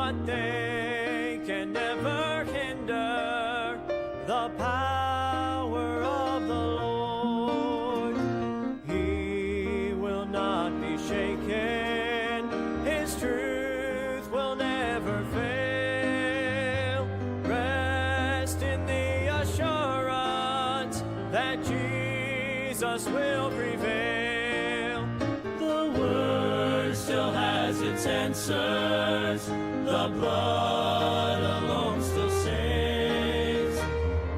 but they can never hinder the power of the Lord. He will not be shaken, his truth will never fail. Rest in the assurance that Jesus will prevail. The word still has its answers, the blood alone still saves.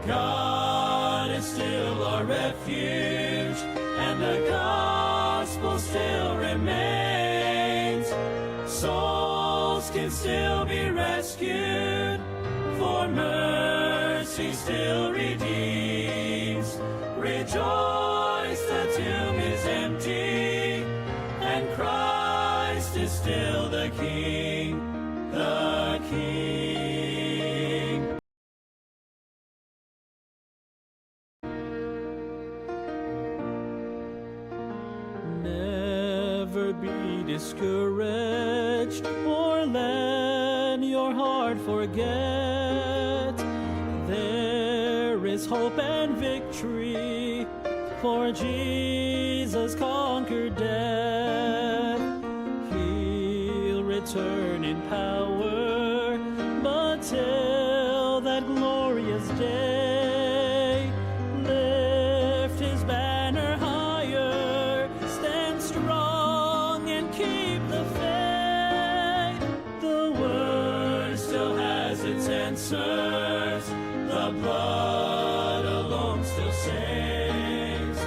God is still our refuge, and the gospel still remains. Souls can still be rescued, for mercy still redeems. Rejoice, the tomb is empty, and Christ is still the King, the King. Never be discouraged, or let your heart forget. There is hope and victory, for Jesus conquered death. He'll return in power, but till that glorious day, lift his banner higher, stand strong and keep the faith. The word still has its answers, the blood alone still saves.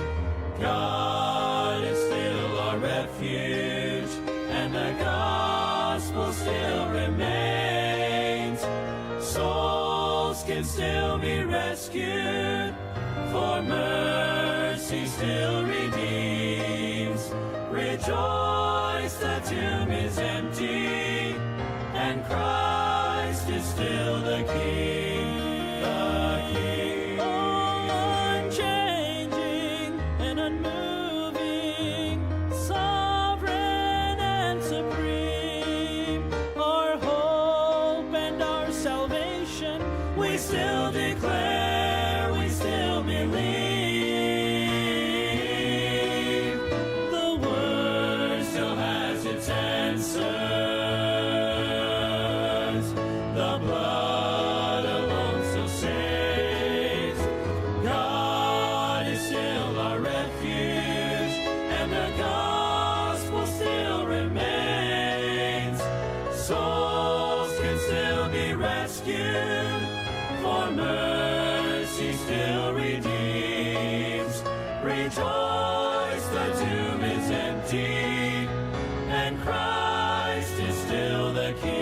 God is still our refuge, and the gospel still remains. Souls can still be rescued, for mercy still redeems. Rejoice, the tomb is empty, and Christ is still the King, the King. Unchanging and unmoving, sovereign and supreme, our hope and our salvation, we still declare, we still believe. The word still has its answers, the blood alone still saves. God is still our refuge, and the gospel still remains. Souls can still be rescued, for mercy still redeems. Rejoice, the tomb is empty, and Christ is still the King.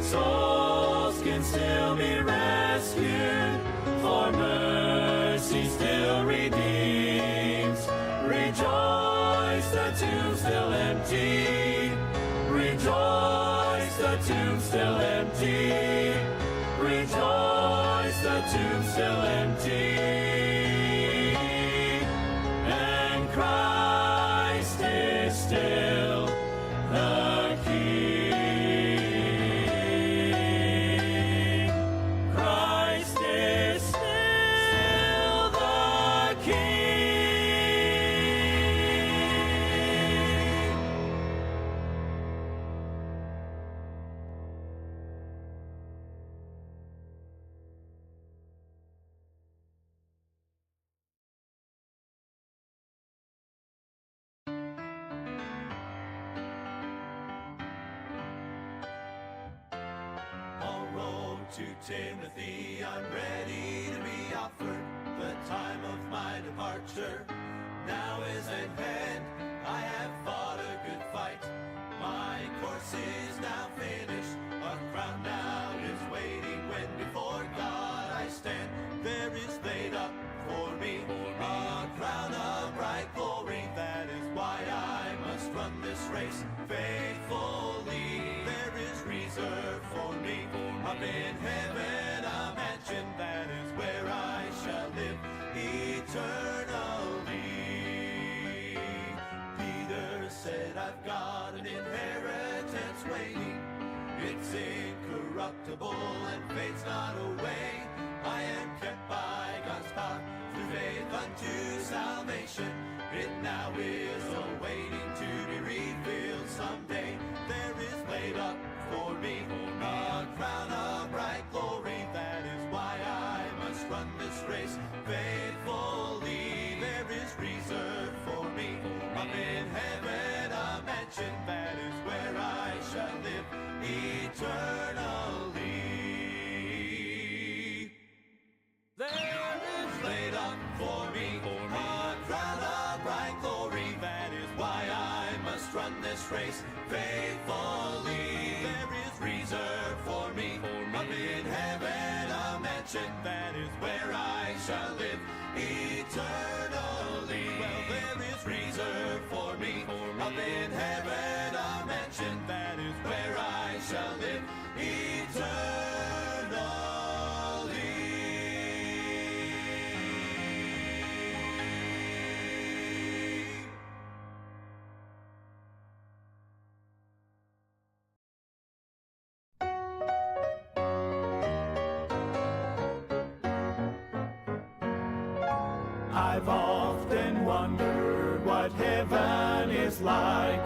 Souls can still be rescued, for mercy still redeems. Rejoice, the tomb still empty. Rejoice, the tomb still empty. Rejoice, the tomb still empty. And Christ is still the King. Christ is still the King. Paul wrote to Timothy, I'm ready to be offered. The time of my departure now is at hand. I have fought a good fight. My course is now finished. A crown now is waiting when before God I stand. There is laid up for me a crown of bright glory. That is why I must run this race faithfully. There is reserved for me up in heaven a mansion. That is where I shall live eternally. Peter said, I've got an It's incorruptible and fades not away. I am kept by God's power through faith unto salvation. It now is awaiting to be revealed someday. There is laid up for me a crown of bright glory. That is why I must run this race faithfully. There is reserved for me up in heaven a mansion. That is where I shall live eternally. There is laid up for me a crown of bright glory. That is why I must run this race faithfully. There is reserved for me up in heaven a mansion. That is where I shall live eternally. Well, there is reserved for me up in heaven a mansion. That is where I shall live eternally. I've often wondered what heaven is like.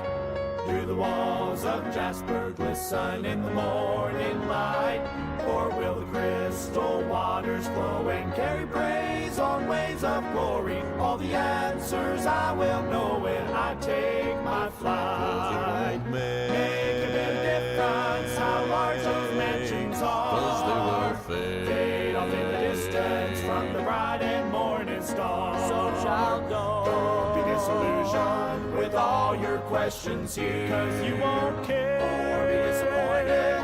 Do the walls of jasper glisten in the morning light? Or will the crystal waters flow and carry praise on waves of glory? All the answers I will know when I take my flight. Make a bit of difference how large those mansions are. Fade off in the distance from the bright and morning star. So child, don't be disillusioned with all your questions here, 'cause you won't care or be disappointed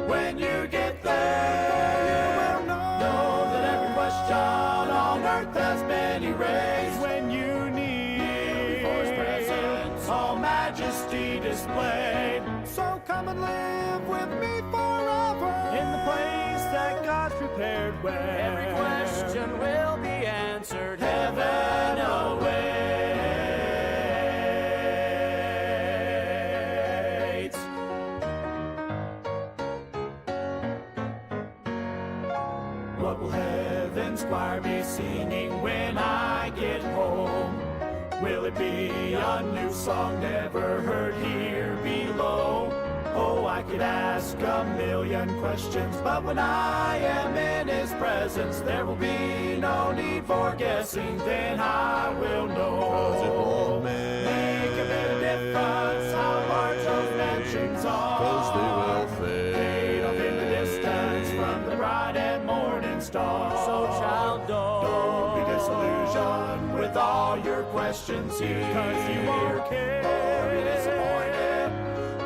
when you get there. You will know that every question on earth has been erased when you need before His presence all majesty displayed. So come and live with me forever in the place that God's prepared, where every question will be answered. Heaven awaits. What will heaven's choir be singing when I get home? Will it be a new song never heard here below? Oh, I could ask a million questions, but when I am in His presence, there will be no need for guessing. Then I will know. 'Cause it won't make a bit of difference how large those mansions are. 'Cause they will fade off in the distance from the bright and morning star. So child, don't be disillusioned with all your questions here, 'cause you won't care or be disappointed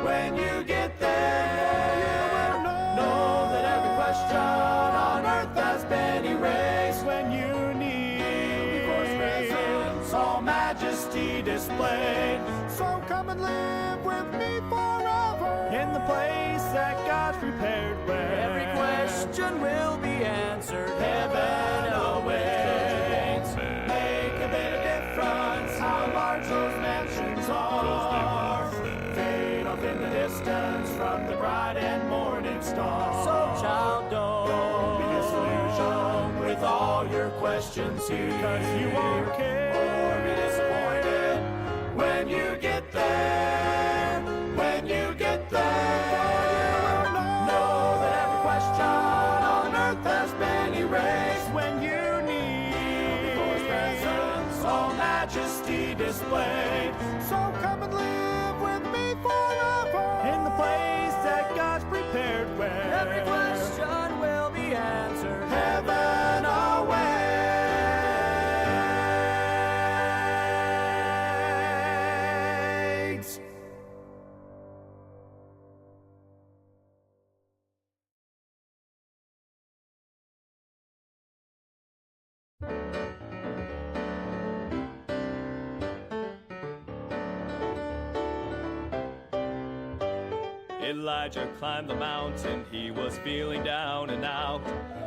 when you get there. You will know that every question on earth has been erased when you need before His presence all majesty displayed. So come and live with me forever in the place that God's prepared, where every question will be answered. Heaven awaits. Make a bit of difference how large those mansions are. Fade off in the distance from the bright and morning star. So child, don't be disillusioned with all your questions here, 'cause you won't care or be disappointed when you get there. When you get there, know that every question on earth has been erased when you need before His presence all majesty displayed. So come and live with me forever in the place that God's prepared, where every question will be answered. Heaven awaits. Elijah climbed the mountain, he was feeling down and out.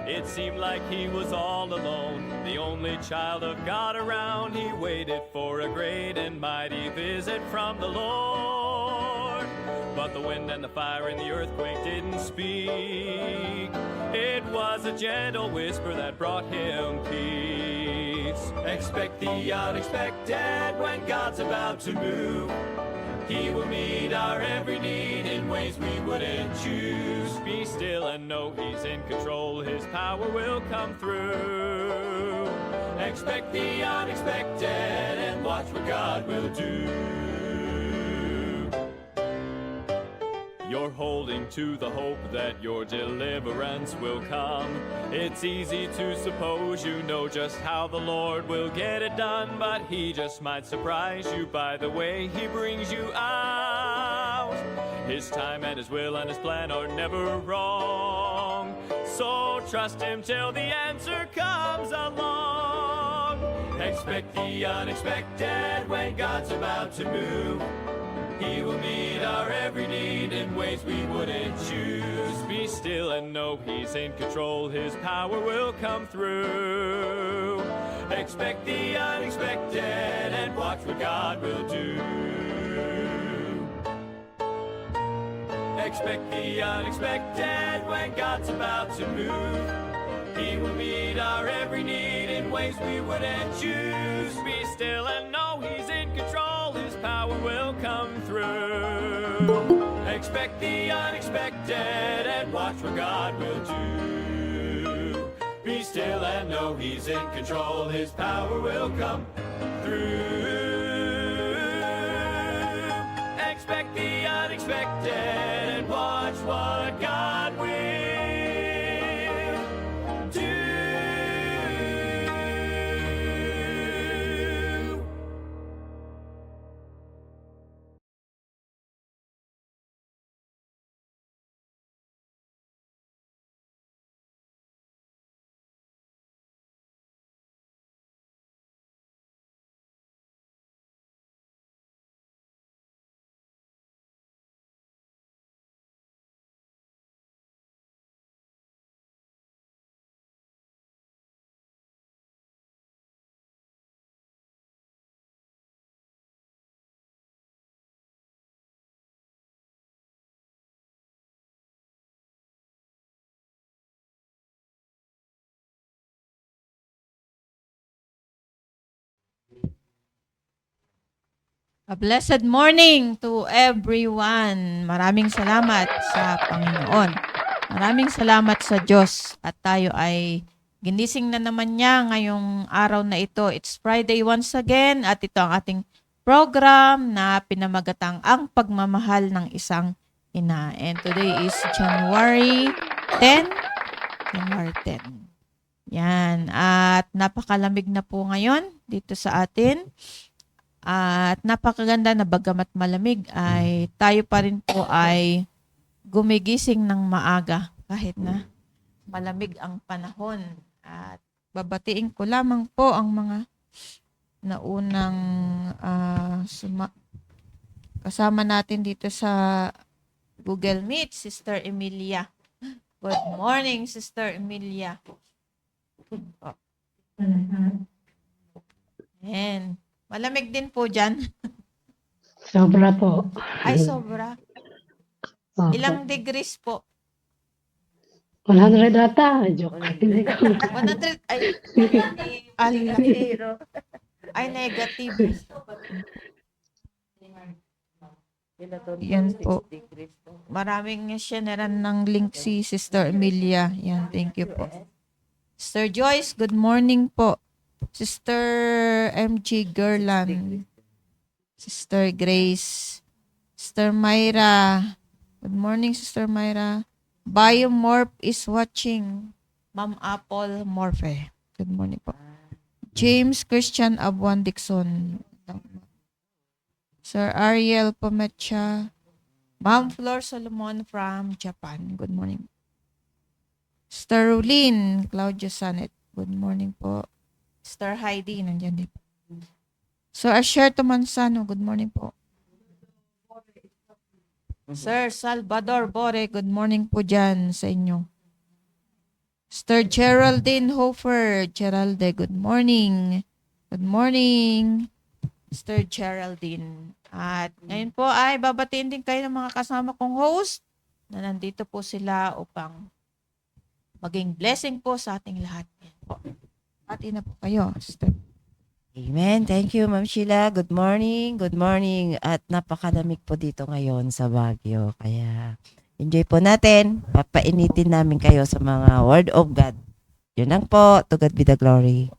It seemed like he was all alone, the only child of God around. He waited for a great and mighty visit from the Lord. But the wind and the fire and the earthquake didn't speak. It was a gentle whisper that brought him peace. Expect the unexpected when God's about to move. He will meet our every need in ways we wouldn't choose. Be still and know He's in control. His power will come through. Expect the unexpected and watch what God will do. You're holding to the hope that your deliverance will come. It's easy to suppose you know just how the Lord will get it done, but He just might surprise you by the way He brings you out. His time and His will and His plan are never wrong, so trust Him till the answer comes along. Expect the unexpected when God's about to move. He will meet our every need in ways we wouldn't choose. Be still and know He's in control. His power will come through. Expect the unexpected and watch what God will do. Expect the unexpected when God's about to move. He will meet our every need in ways we wouldn't choose. Be still and know He's in control. His power will come through. Expect the unexpected and watch what God will do. Be still and know He's in control. His power will come through. Expect the unexpected and watch what God will do. A blessed morning to everyone. Maraming salamat sa Panginoon. Maraming salamat sa Diyos at tayo ay ginising na naman niya ngayong araw na ito. It's Friday once again at ito ang ating program na pinamagatang ang pagmamahal ng isang ina. And today is January 10. January 10. Yan. At napakalamig na po ngayon dito sa atin. At napakaganda na bagamat malamig ay tayo pa rin po ay gumigising ng maaga kahit na malamig ang panahon. At babatiin ko lamang po ang mga naunang kasama natin dito sa Google Meet, Sister Emilia. Good morning, Sister Emilia. And malamig din po dyan. Sobra po. Ay, sobra. Opo. Ilang degrees po? 100 ata. Joke lang. Hindi ko. 100, ay, zero. Ay, negative. Yan po. Maraming sharean ng link si Sister Emilia. Yan, thank you po. Sister Joyce, good morning po. Sister MG Gerland, Sister Grace, Sister Myra. Good morning, Sister Myra. Biomorph is watching. Ma'am Apple Morphe. Good morning po. James Christian Abuan Dixon. Sir Ariel Pomecha. Ma'am Flor Solomon from Japan. Good morning. Sister Rulin Claudia Sanet. Good morning po. Sister Heidi, nandiyan din po. Sir Asherto Manzano, good morning po. Sir Salvador Bore, good morning po dyan sa inyo. Sister Geraldine Hofer, Geralde, good morning. Good morning. Sister Geraldine. At ngayon po ay babatiin din kayo ng mga kasama kong host na nandito po sila upang maging blessing po sa ating lahat. Yan po. Pati na po kayo, Sister. Amen. Thank you, Ma'am Sheila. Good morning. Good morning. At napakalamig po dito ngayon sa Baguio. Kaya enjoy po natin. Papainitin namin kayo sa mga Word of God. Yun lang po. To God be the glory.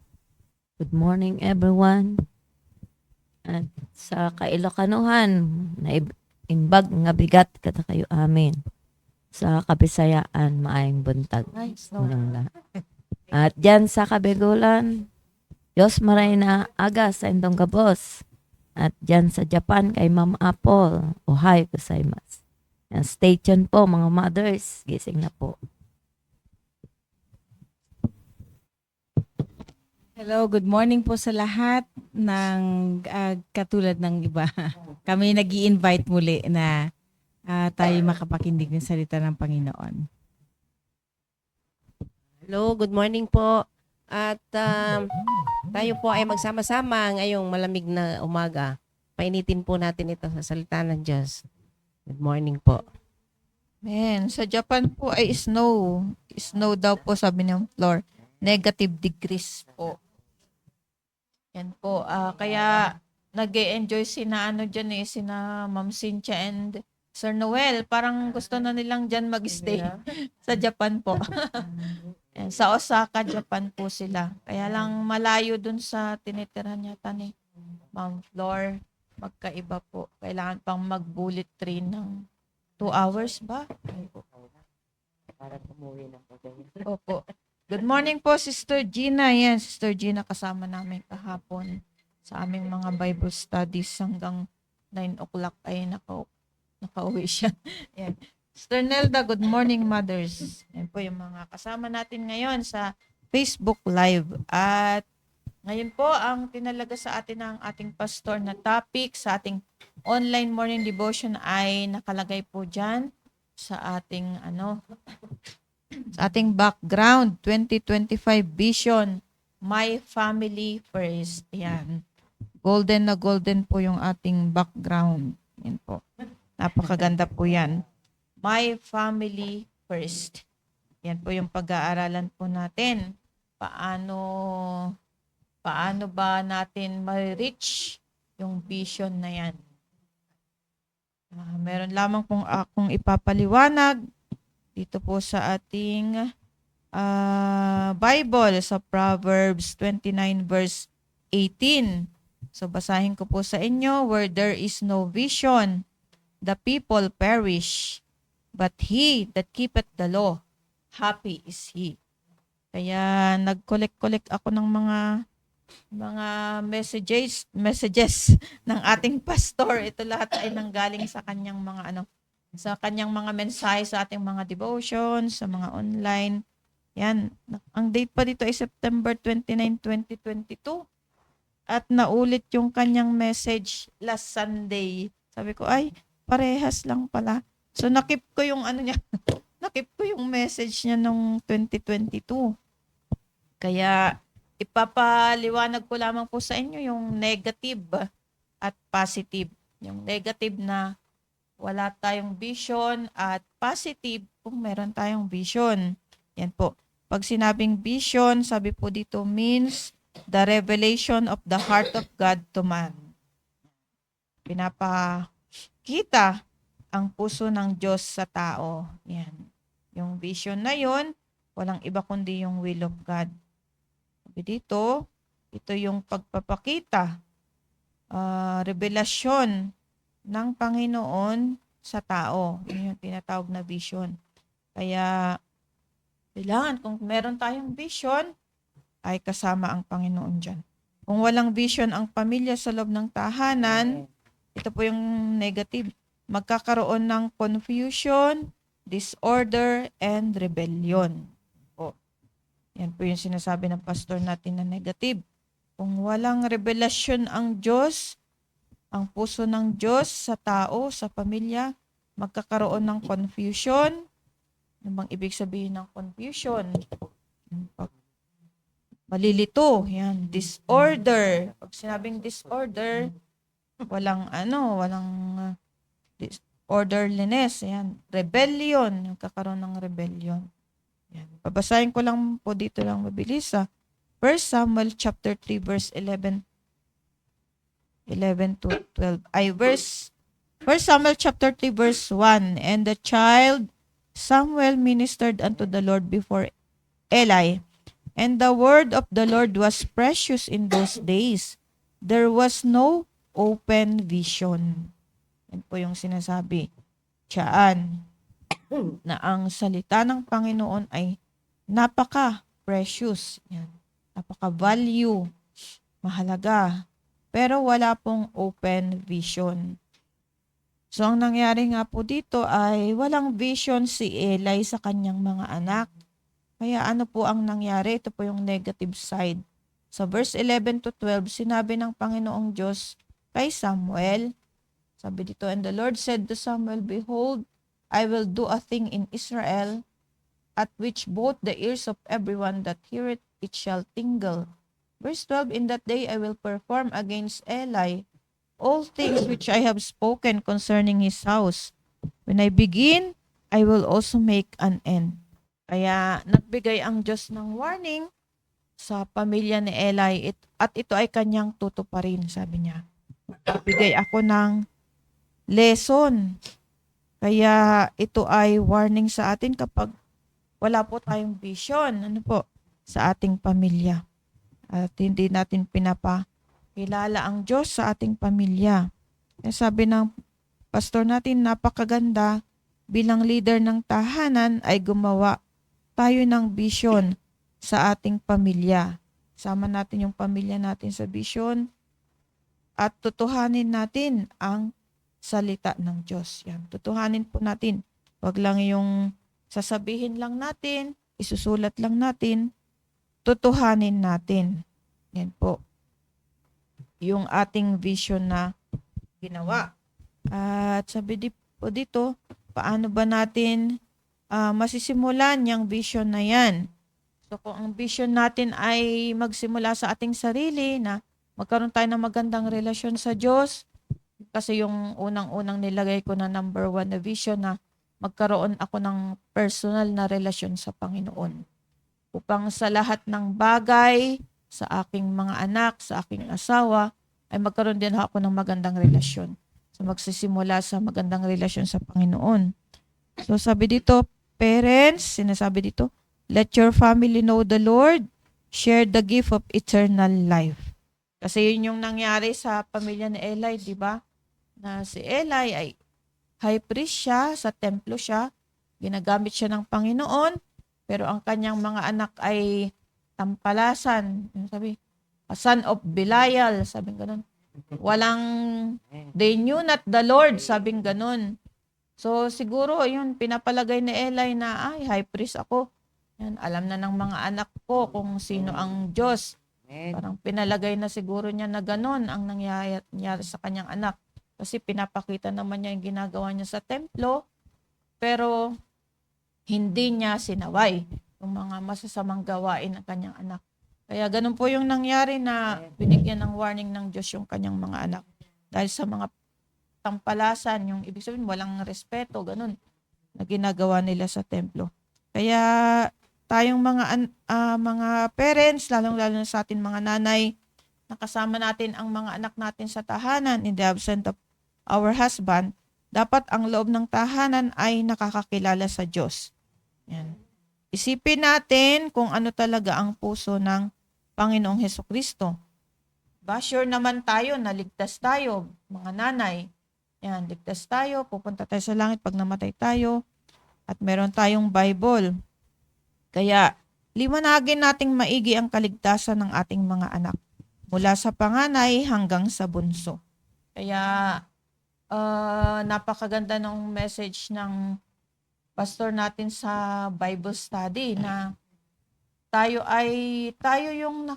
Good morning everyone. At sa Kailokanuhan, na imbag nga bigat kada kayo amin. Sa Kabisayaan, maayong buntag. Nice. Unang lahat. At dyan sa Kabegulan, Diyos maray na aga sa indong gabos. At dyan sa Japan kay Ma'am Apple, Ohayo gozaimasu. And stay tuned po mga mothers, gising na po. Hello, good morning po sa lahat ng katulad ng iba. Kami nag-i-invite muli na tayo makapakindig ng salita ng Panginoon. Hello, good morning po. At tayo po ay magsama-sama ngayong malamig na umaga. Painitin po natin ito sa salita ng Diyos. Good morning po. Man, sa Japan po ay snow. Snow daw po sabi ng floor. Negative degrees po. Yan po. Kaya nag-enjoy sina dyan sina Ma'am Cynthia and Sir Noel. Parang gusto na nilang dyan mag-stay sa Japan po. Yan, sa Osaka, Japan po sila. Kaya lang malayo dun sa tinitirahan yata ni Ma'am Flor. Magkaiba po. Kailangan pang mag-bullet train ng 2 hours ba? Opo. Good morning po, Sister Gina. Yan, Sister Gina kasama namin kahapon sa aming mga Bible studies hanggang 9 o'clock ay nakauwi siya. Yan. Sister Nelda, good morning, mothers. Yan po yung mga kasama natin ngayon sa Facebook Live. At ngayon po, ang tinalaga sa atin ng ating pastor na topic sa ating online morning devotion ay nakalagay po dyan sa ating sa ating background, 2025 vision, My Family First. Yan. Golden na golden po yung ating background. Yan po. Napakaganda po yan. My Family First. Yan po yung pag-aaralan po natin. Paano ba natin ma-reach yung vision na yan? Meron lamang pong akong ipapaliwanag dito po sa ating Bible sa Proverbs 29 verse 18. So basahin ko po sa inyo, where there is no vision, the people perish, but he that keepeth the law, happy is he. Kaya nag-collect ako ng mga messages ng ating pastor. Ito lahat ay nanggaling sa kanyang mga mensahe sa ating mga devotions, sa mga online. Yan. Ang date pa dito ay September 29, 2022. At naulit yung kanyang message last Sunday. Sabi ko, ay, parehas lang pala. So, nakip ko yung niya. Nakip ko yung message niya nung 2022. Kaya, ipapaliwanag ko lamang po sa inyo yung negative at positive. Yung negative na wala tayong vision at positive kung meron tayong vision. Yan po. Pag sinabing vision, sabi po dito means the revelation of the heart of God to man. Pinapakita ang puso ng Diyos sa tao. Yan. Yung vision na yon, walang iba kundi yung will of God. Sabi dito, ito yung pagpapakita, revelasyon ng Panginoon sa tao. Yun yung tinatawag na vision. Kaya, kailangan kung meron tayong vision, ay kasama ang Panginoon dyan. Kung walang vision ang pamilya sa loob ng tahanan, ito po yung negative. Magkakaroon ng confusion, disorder, and rebellion. O, yan po yung sinasabi ng pastor natin na negative. Kung walang revelasyon ang Diyos, ang puso ng Diyos sa tao, sa pamilya, magkakaroon ng confusion. Ano bang ibig sabihin ng confusion? Malilito. Yan. Disorder. Pag sinabing disorder, walang orderliness, ayan, rebellion, kakaroon ng rebellion. Ayan. Babasahin ko lang po dito lang mabilis sa 1 Samuel chapter 3 verse 11 to 12. 1 Samuel chapter 3 verse 1, and the child Samuel ministered unto the Lord before Eli, and the word of the Lord was precious in those days. There was no open vision. Yan po yung sinasabi. Tiyaan na ang salita ng Panginoon ay napaka-precious. Yan. Napaka-value. Mahalaga. Pero wala pong open vision. So, ang nangyari nga po dito ay walang vision si Eli sa kanyang mga anak. Kaya ano po ang nangyari? Ito po yung negative side. Sa verse 11 to 12, sinabi ng Panginoong Diyos kay Samuel, sabi dito, and the Lord said to Samuel, behold, I will do a thing in Israel, at which both the ears of everyone that heareth it shall tingle. Verse 12, in that day I will perform against Eli all things which I have spoken concerning his house. When I begin, I will also make an end. Kaya nagbigay ang Diyos ng warning sa pamilya ni Eli at ito ay kanyang tutuparin, sabi niya. Nagbigay ako ng lesson. Kaya ito ay warning sa atin kapag wala po tayong vision, sa ating pamilya. At hindi natin pinapakilala ang Diyos sa ating pamilya. Kaya sabi ng pastor natin, napakaganda bilang leader ng tahanan ay gumawa tayo ng vision sa ating pamilya. Sama natin yung pamilya natin sa vision at tutuhanin natin ang salita ng Diyos. Yan. Tutuhanin po natin. Wag lang yung sasabihin lang natin, isusulat lang natin, tutuhanin natin. Yan po. Yung ating vision na ginawa. At sabi po dito, paano ba natin masisimulan yung vision na yan? So kung ang vision natin ay magsimula sa ating sarili na magkaroon tayo ng magandang relasyon sa Diyos, kasi yung unang-unang nilagay ko na number 1 na vision na magkaroon ako ng personal na relasyon sa Panginoon. Upang sa lahat ng bagay, sa aking mga anak, sa aking asawa, ay magkaroon din ako ng magandang relasyon. So magsisimula sa magandang relasyon sa Panginoon. So sabi dito, parents, sinasabi dito, let your family know the Lord, share the gift of eternal life. Kasi yun yung nangyari sa pamilya ni Eli, di ba? Na si Eli ay high priest siya, sa templo siya, ginagamit siya ng Panginoon, pero ang kanyang mga anak ay tampalasan. Sabi, a son of Belial, sabing ganun. They knew not the Lord, sabing ganun. So siguro, yun, pinapalagay ni Eli na, ay, high priest ako. Yan, alam na ng mga anak ko kung sino ang Diyos. Parang pinalagay na siguro niya na ganun ang nangyayari sa kanyang anak. Kasi pinapakita naman niya yung ginagawa niya sa templo, pero hindi niya sinaway yung mga masasamang gawain ng kanyang anak. Kaya ganun po yung nangyari na binigyan ng warning ng Diyos yung kanyang mga anak. Dahil sa mga tampalasan, yung ibig sabihin walang respeto, ganun, na ginagawa nila sa templo. Kaya tayong mga parents, lalong-lalo na sa atin mga nanay, nakasama natin ang mga anak natin sa tahanan in the absence of our husband, dapat ang loob ng tahanan ay nakakakilala sa Diyos. Yan. Isipin natin kung ano talaga ang puso ng Panginoong Hesukristo. Sure naman tayo na ligtas tayo, mga nanay. Yan, ligtas tayo, pupunta tayo sa langit pag namatay tayo, at meron tayong Bible. Kaya, liwanagin nating maigi ang kaligtasan ng ating mga anak, mula sa panganay hanggang sa bunso. Kaya, napakaganda ng message ng pastor natin sa Bible study na tayo yung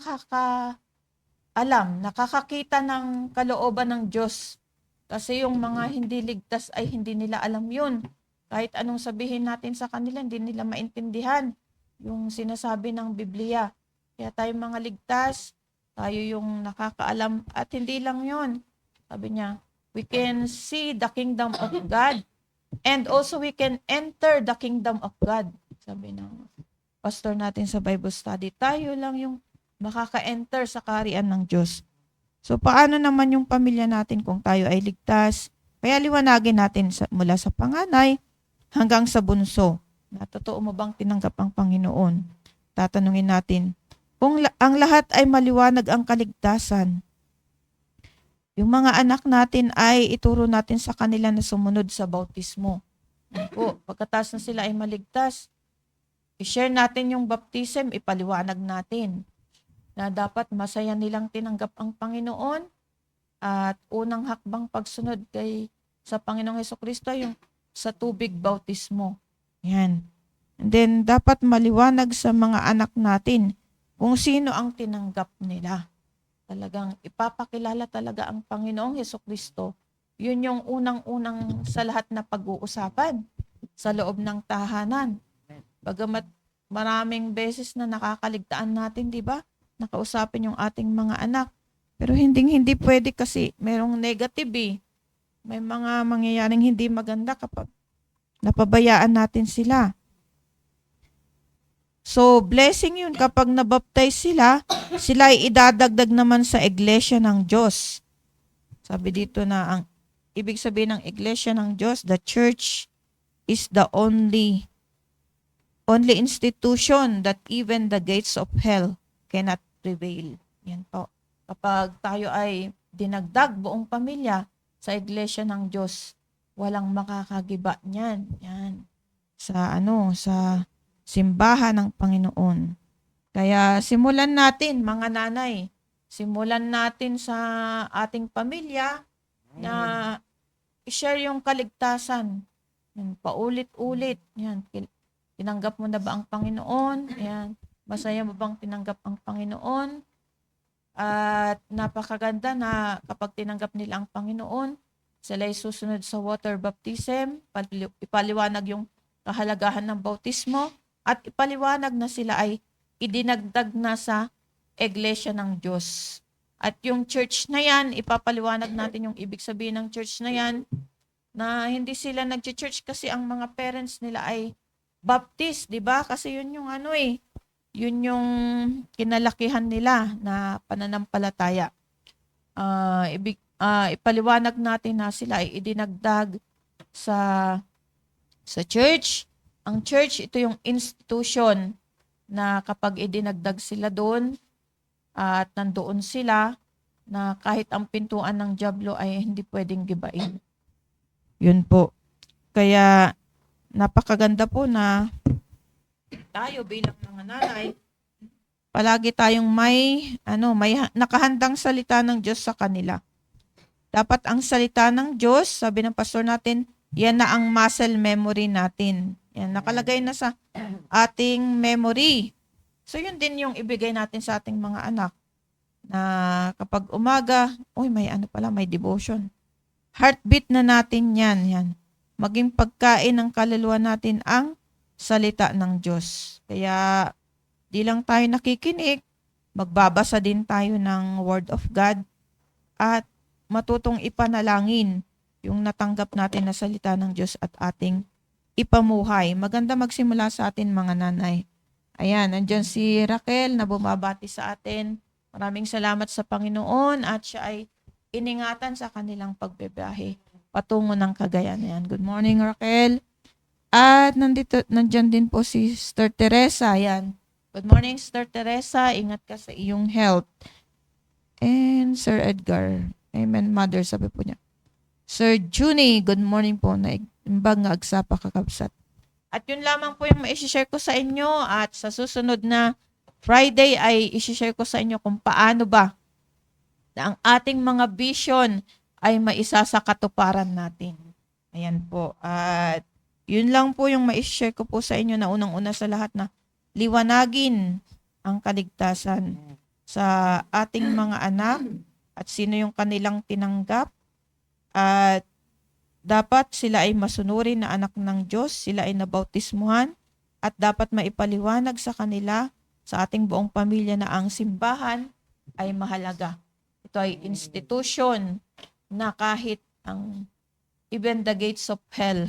nakakakita ng kalooban ng Diyos. Kasi yung mga hindi ligtas ay hindi nila alam yun. Kahit anong sabihin natin sa kanila, hindi nila maintindihan yung sinasabi ng Biblia. Kaya tayo mga ligtas, tayo yung nakakaalam, at hindi lang yun. Sabi niya, we can see the kingdom of God and also we can enter the kingdom of God. Sabi ng pastor natin sa Bible study, tayo lang yung makaka-enter sa kaharian ng Diyos. So paano naman yung pamilya natin kung tayo ay ligtas? Kaya liwanagin natin mula sa panganay hanggang sa bunso. Na totoo mo bang tinanggap ang Panginoon? Tatanungin natin, kung ang lahat ay maliwanag ang kaligtasan, yung mga anak natin ay ituro natin sa kanila na sumunod sa bautismo. Po, pagkatapos na sila ay maligtas, i-share natin yung baptism, ipaliwanag natin na dapat masaya nilang tinanggap ang Panginoon at unang hakbang pagsunod sa Panginoong Hesukristo yung sa tubig bautismo. Yan. And then, dapat maliwanag sa mga anak natin kung sino ang tinanggap nila. Talagang ipapakilala talaga ang Panginoong Hesukristo. Yun yung unang-unang sa lahat na pag-uusapan sa loob ng tahanan. Bagamat maraming beses na nakakaligtaan natin, di ba? Nakausapin yung ating mga anak. Pero hindi pwede kasi merong negative eh. May mga mangyayaring hindi maganda kapag napabayaan natin sila. So, blessing yun kapag nabaptize sila ay idadagdag naman sa iglesia ng Diyos. Sabi dito na ang ibig sabihin ng iglesia ng Diyos, the church is the only institution that even the gates of hell cannot prevail. Yan po. Kapag tayo ay dinagdag buong pamilya sa iglesia ng Diyos, walang makakagiba niyan. Yan. Sa simbahan ng Panginoon. Kaya simulan natin, mga nanay, simulan natin sa ating pamilya na i-share yung kaligtasan. Yan, paulit-ulit. Yan. Tinanggap mo na ba ang Panginoon? Yan. Masaya mo bang tinanggap ang Panginoon? At napakaganda na kapag tinanggap nila ang Panginoon, sila ay susunod sa water baptism, ipaliwanag yung kahalagahan ng bautismo, at ipaliwanag na sila ay idinagdag na sa iglesia ng Diyos. At yung church na yan, ipapaliwanag natin yung ibig sabihin ng church na yan, na hindi sila nag-church kasi ang mga parents nila ay Baptist, di ba? Kasi yun yung yun yung kinalakihan nila na pananampalataya. Ipaliwanag natin na sila ay idinagdag sa church. Ang church, ito yung institution na kapag idinagdag sila doon at nandoon sila, na kahit ang pintuan ng dyablo ay hindi pwedeng gibain. Yun po. Kaya napakaganda po na tayo bilang mga nanay, palagi tayong may nakahandang salita ng Diyos sa kanila. Dapat ang salita ng Diyos, sabi ng pastor natin, yan na ang muscle memory natin. Yan, nakalagay na sa ating memory. So, yun din yung ibigay natin sa ating mga anak. Na kapag umaga, may devotion. Heartbeat na natin yan. Maging pagkain ng kaluluwa natin ang salita ng Diyos. Kaya, di lang tayo nakikinig, magbabasa din tayo ng Word of God at matutong ipanalangin yung natanggap natin na salita ng Diyos at ating ipamuhay. Maganda magsimula sa atin mga nanay. Ayan, nandyan si Raquel na bumabati sa atin. Maraming salamat sa Panginoon at siya ay iningatan sa kanilang pagbebiyahe patungo ng Cagayan. Ayan, good morning Raquel. At nandyan din po si Sister Teresa. Ayan. Good morning Sister Teresa. Ingat ka sa iyong health. And Sir Edgar. Amen, Mother, sabi po niya. Sir Junie, good morning po. Naimbag nga agsapa kakabsat. At yun lamang po yung ma-share ko sa inyo at sa susunod na Friday ay i-share ko sa inyo kung paano ba na ang ating mga vision ay maisa sa katuparan natin. Ayan po. At yun lang po yung ma-share ko po sa inyo na unang-una sa lahat na liwanagin ang kaligtasan sa ating mga anak at sino yung kanilang tinanggap. At dapat sila ay masunurin na anak ng Diyos, sila ay nabautismuhan at dapat maipaliwanag sa kanila, sa ating buong pamilya na ang simbahan ay mahalaga. Ito ay institution na kahit even the gates of hell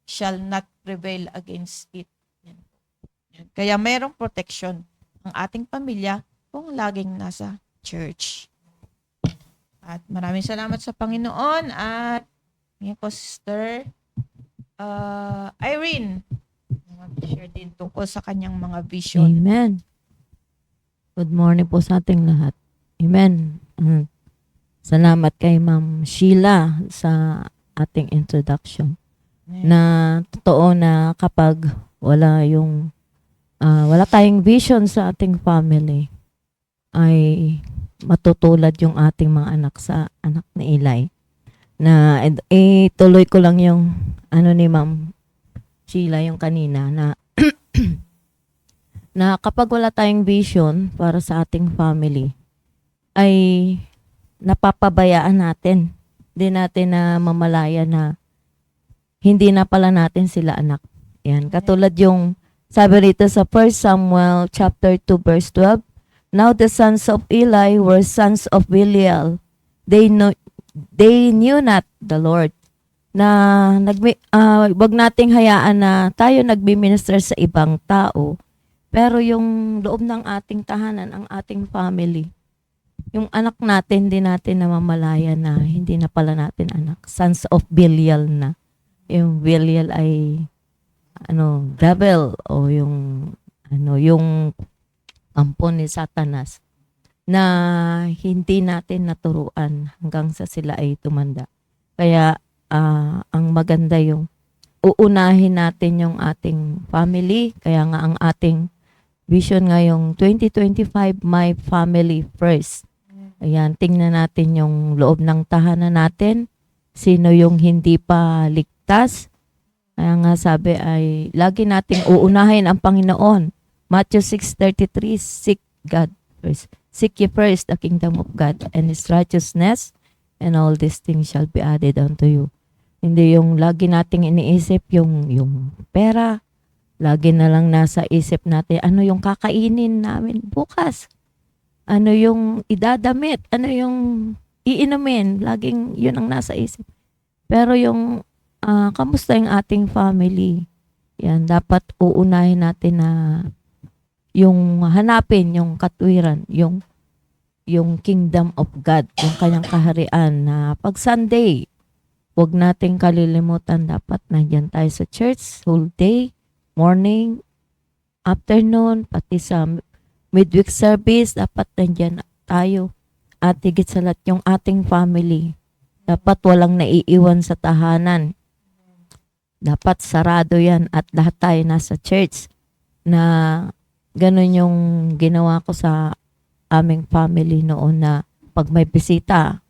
shall not prevail against it. Yan. Yan. Kaya mayroong protection ang ating pamilya kung laging nasa church. At maraming salamat sa Panginoon at ngayon po, Sister Irene, mag-share din tungkol sa kanyang mga vision. Amen. Good morning po sa ating lahat. Amen. Salamat kay Ma'am Sheila sa ating introduction. Na totoo na kapag wala tayong vision sa ating family, ay matutulad yung ating mga anak sa anak ni Eli. Na tuloy ko lang yung ni Ma'am Sheila yung kanina na na kapag wala tayong vision para sa ating family, ay napapabayaan natin. Hindi natin na mamalaya na hindi na pala natin sila anak. Yan. Katulad yung sabi rito sa 1 Samuel chapter 2 verse 12, Now the sons of Eli were sons of Belial. They knew not the Lord. Na wag nating hayaan na tayo nagbi-minister sa ibang tao. Pero yung loob ng ating tahanan, ang ating family, yung anak natin, hindi natin namamalaya na hindi na pala natin anak. Sons of Belial na. Yung Belial ay devil o yung ampon ni Satanas na hindi natin naturuan hanggang sa sila ay tumanda. Kaya ang maganda yung uunahin natin yung ating family. Kaya nga ang ating vision ngayong 2025, My Family First. Ayan, tingnan natin yung loob ng tahanan natin. Sino yung hindi pa ligtas. Kaya nga sabi ay, lagi nating uunahin ang Panginoon. Matthew 6:33, Seek God first. Seek ye first the kingdom of God and His righteousness, and all these things shall be added unto you. Hindi yung lagi nating iniisip yung pera. Lagi na lang nasa isip natin, ano yung kakainin namin bukas? Ano yung idadamit? Ano yung iinumin? Laging yun ang nasa isip. Pero yung kamusta yung ating family? Yan, dapat uunahin natin na yung hanapin yung katwiran, yung kingdom of God, yung kanyang kaharian na pag Sunday, huwag nating kalilimutan, dapat nandiyan tayo sa church whole day, morning, afternoon, pati sa midweek service, dapat nandiyan tayo. At higit sa lahat yung ating family, dapat walang naiiwan sa tahanan. Dapat sarado yan at lahat tayo nasa church na ganun yung ginawa ko sa aming family noon na pag may bisita,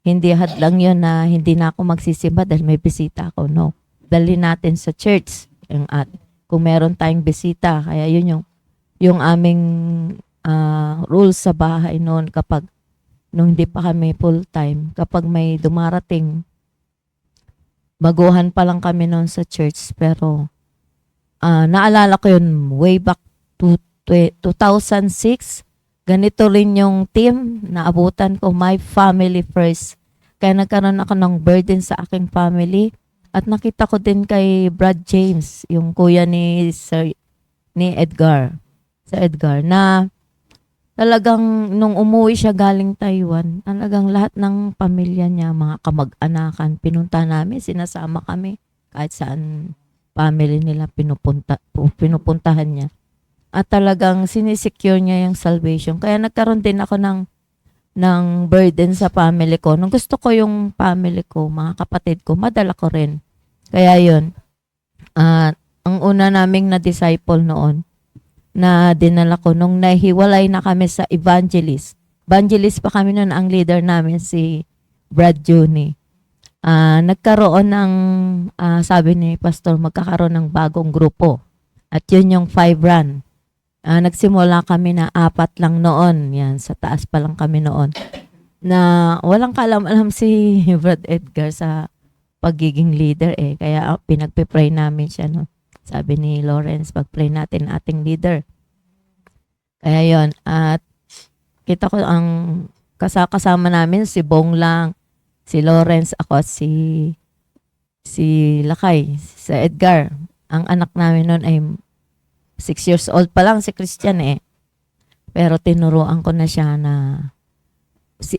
hindi hadlang yun na hindi na ako magsisimba dahil may bisita ako. No. Dali natin sa church. Kung meron tayong bisita, kaya yun yung aming rules sa bahay noon nung hindi pa kami full time. Kapag may dumarating, baguhan pa lang kami noon sa church, pero naalala ko yun way back to 2006. Ganito rin yung team na abutan ko, My Family First. Kaya nagkaroon ako ng burden sa aking family. At nakita ko din kay Brad James, yung kuya ni Edgar. Sir Edgar, na talagang nung umuwi siya galing Taiwan, talagang lahat ng pamilya niya, mga kamag-anakan, pinunta namin, sinasama kami. Kahit saan family nila pinupuntahan niya. At talagang sinisecure niya yung salvation. Kaya nagkaroon din ako ng burden sa family ko. Nung gusto ko yung family ko, mga kapatid ko, madala ko rin. Kaya yun. Ang una naming na-disciple noon, na dinala ko, nung nahiwalay na kami sa evangelist. Evangelist pa kami noon, ang leader namin si Brad Juni. Nagkaroon ng, sabi ni Pastor, magkakaroon ng bagong grupo. At yun yung 5 run. Nagsimula kami na 4 lang noon. Yan, sa taas pa lang kami noon. Na walang kalam-alam si Brad Edgar sa pagiging leader eh. Kaya pinagpe-pray namin siya. No? Sabi ni Lawrence, pag-pray natin ating leader. Kaya yon. At kita ko ang kasama namin si Bong lang, Si Lawrence, ako at si Lakay, si Edgar. Ang anak namin noon ay 6 years old pa lang si Christian eh. Pero tinuruan ko na siya na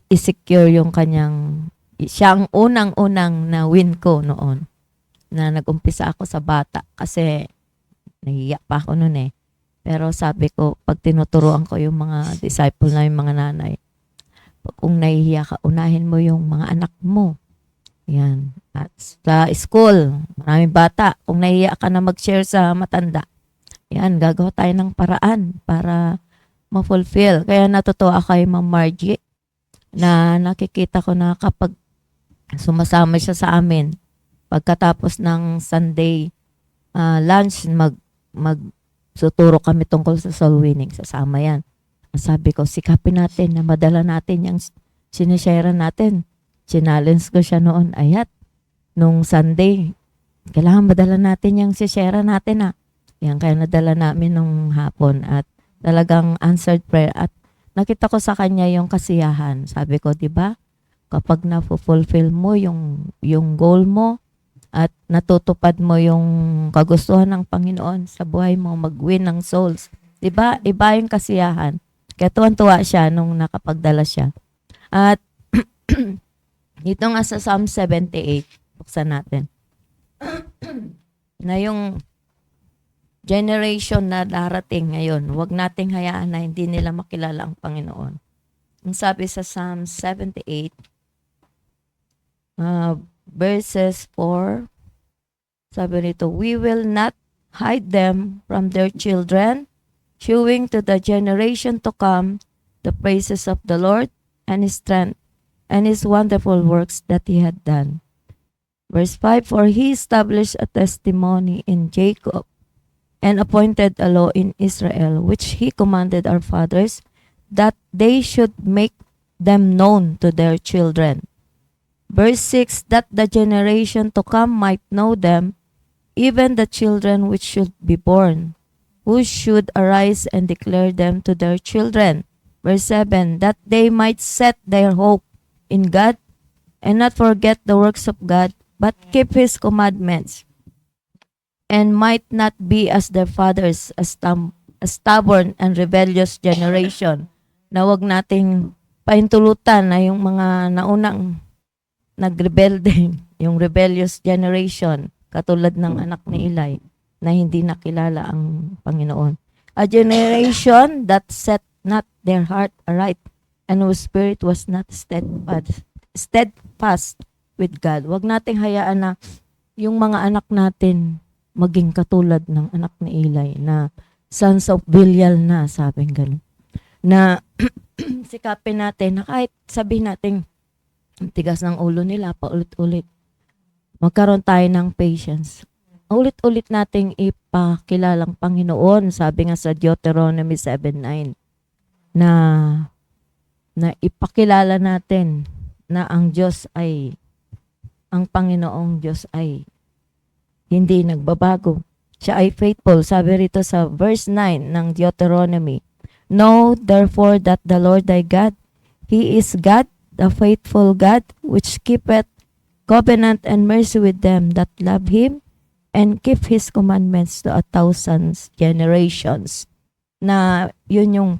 i-secure yung kanyang, siya ang unang-unang na win ko noon. Na nag-umpisa ako sa bata kasi nahiya pa ako noon eh. Pero sabi ko, pag tinuturuan ko yung mga disciple na yung mga nanay, kung nahihiya ka, unahin mo yung mga anak mo. Yan. At sa school, maraming bata, kung nahihiya ka na mag-share sa matanda, yan, gagawa tayo ng paraan para ma-fulfill. Kaya natutuwa kay Ma'am Margie na nakikita ko na kapag sumasama siya sa amin, pagkatapos ng Sunday lunch, suturo kami tungkol sa soul winning. Sasama yan. Sabi ko, sikapin natin na madala natin yung sinishare natin. Challenge ko siya noon, ayat, nung Sunday, kailangan madala natin yung sishare natin Yan, kaya nadala namin nung hapon at talagang answered prayer. At nakita ko sa kanya yung kasiyahan. Sabi ko, di ba, kapag na-fulfill mo yung goal mo at natutupad mo yung kagustuhan ng Panginoon sa buhay mo, mag-win ng souls. Di ba, iba yung kasiyahan. Kaya tuwan-tuwa siya nung nakapagdala siya. At dito nga sa Psalm 78, buksan natin, na yung generation na darating ngayon, huwag nating hayaan na hindi nila makilala ang Panginoon. Ang sabi sa Psalm 78, verses 4, sabi nito, we will not hide them from their children, showing to the generation to come the praises of the Lord and His strength and His wonderful works that He had done. Verse 5, for He established a testimony in Jacob and appointed a law in Israel, which He commanded our fathers, that they should make them known to their children. Verse 6, that the generation to come might know them, even the children which should be born, who should arise and declare them to their children. Verse 7, that they might set their hope in God, and not forget the works of God, but keep His commandments, and might not be as their fathers, a stubborn and rebellious generation. Na wag nating paintulutan na yung mga naunang nagrebelde, yung rebellious generation, katulad ng anak ni Eli, na hindi nakilala ang Panginoon. A generation that set not their heart aright, and whose spirit was not steadfast with God. Wag nating hayaan na yung mga anak natin maging katulad ng anak ni Eli na sons of Belial na, sabing gano'n. Na sikapin natin na kahit sabihin natin tigas ng ulo nila paulit-ulit, magkaroon tayo ng patience. Ulit-ulit nating ipakilalang Panginoon, sabi nga sa Deuteronomy 7:9, na ipakilala natin na ang Panginoong Diyos ay hindi nagbabago. Siya ay faithful. Sabi rito sa verse 9 ng Deuteronomy, know therefore that the Lord thy God, He is God, the faithful God, which keepeth covenant and mercy with them that love Him, and keep His commandments to 1,000 generations. Na yun yung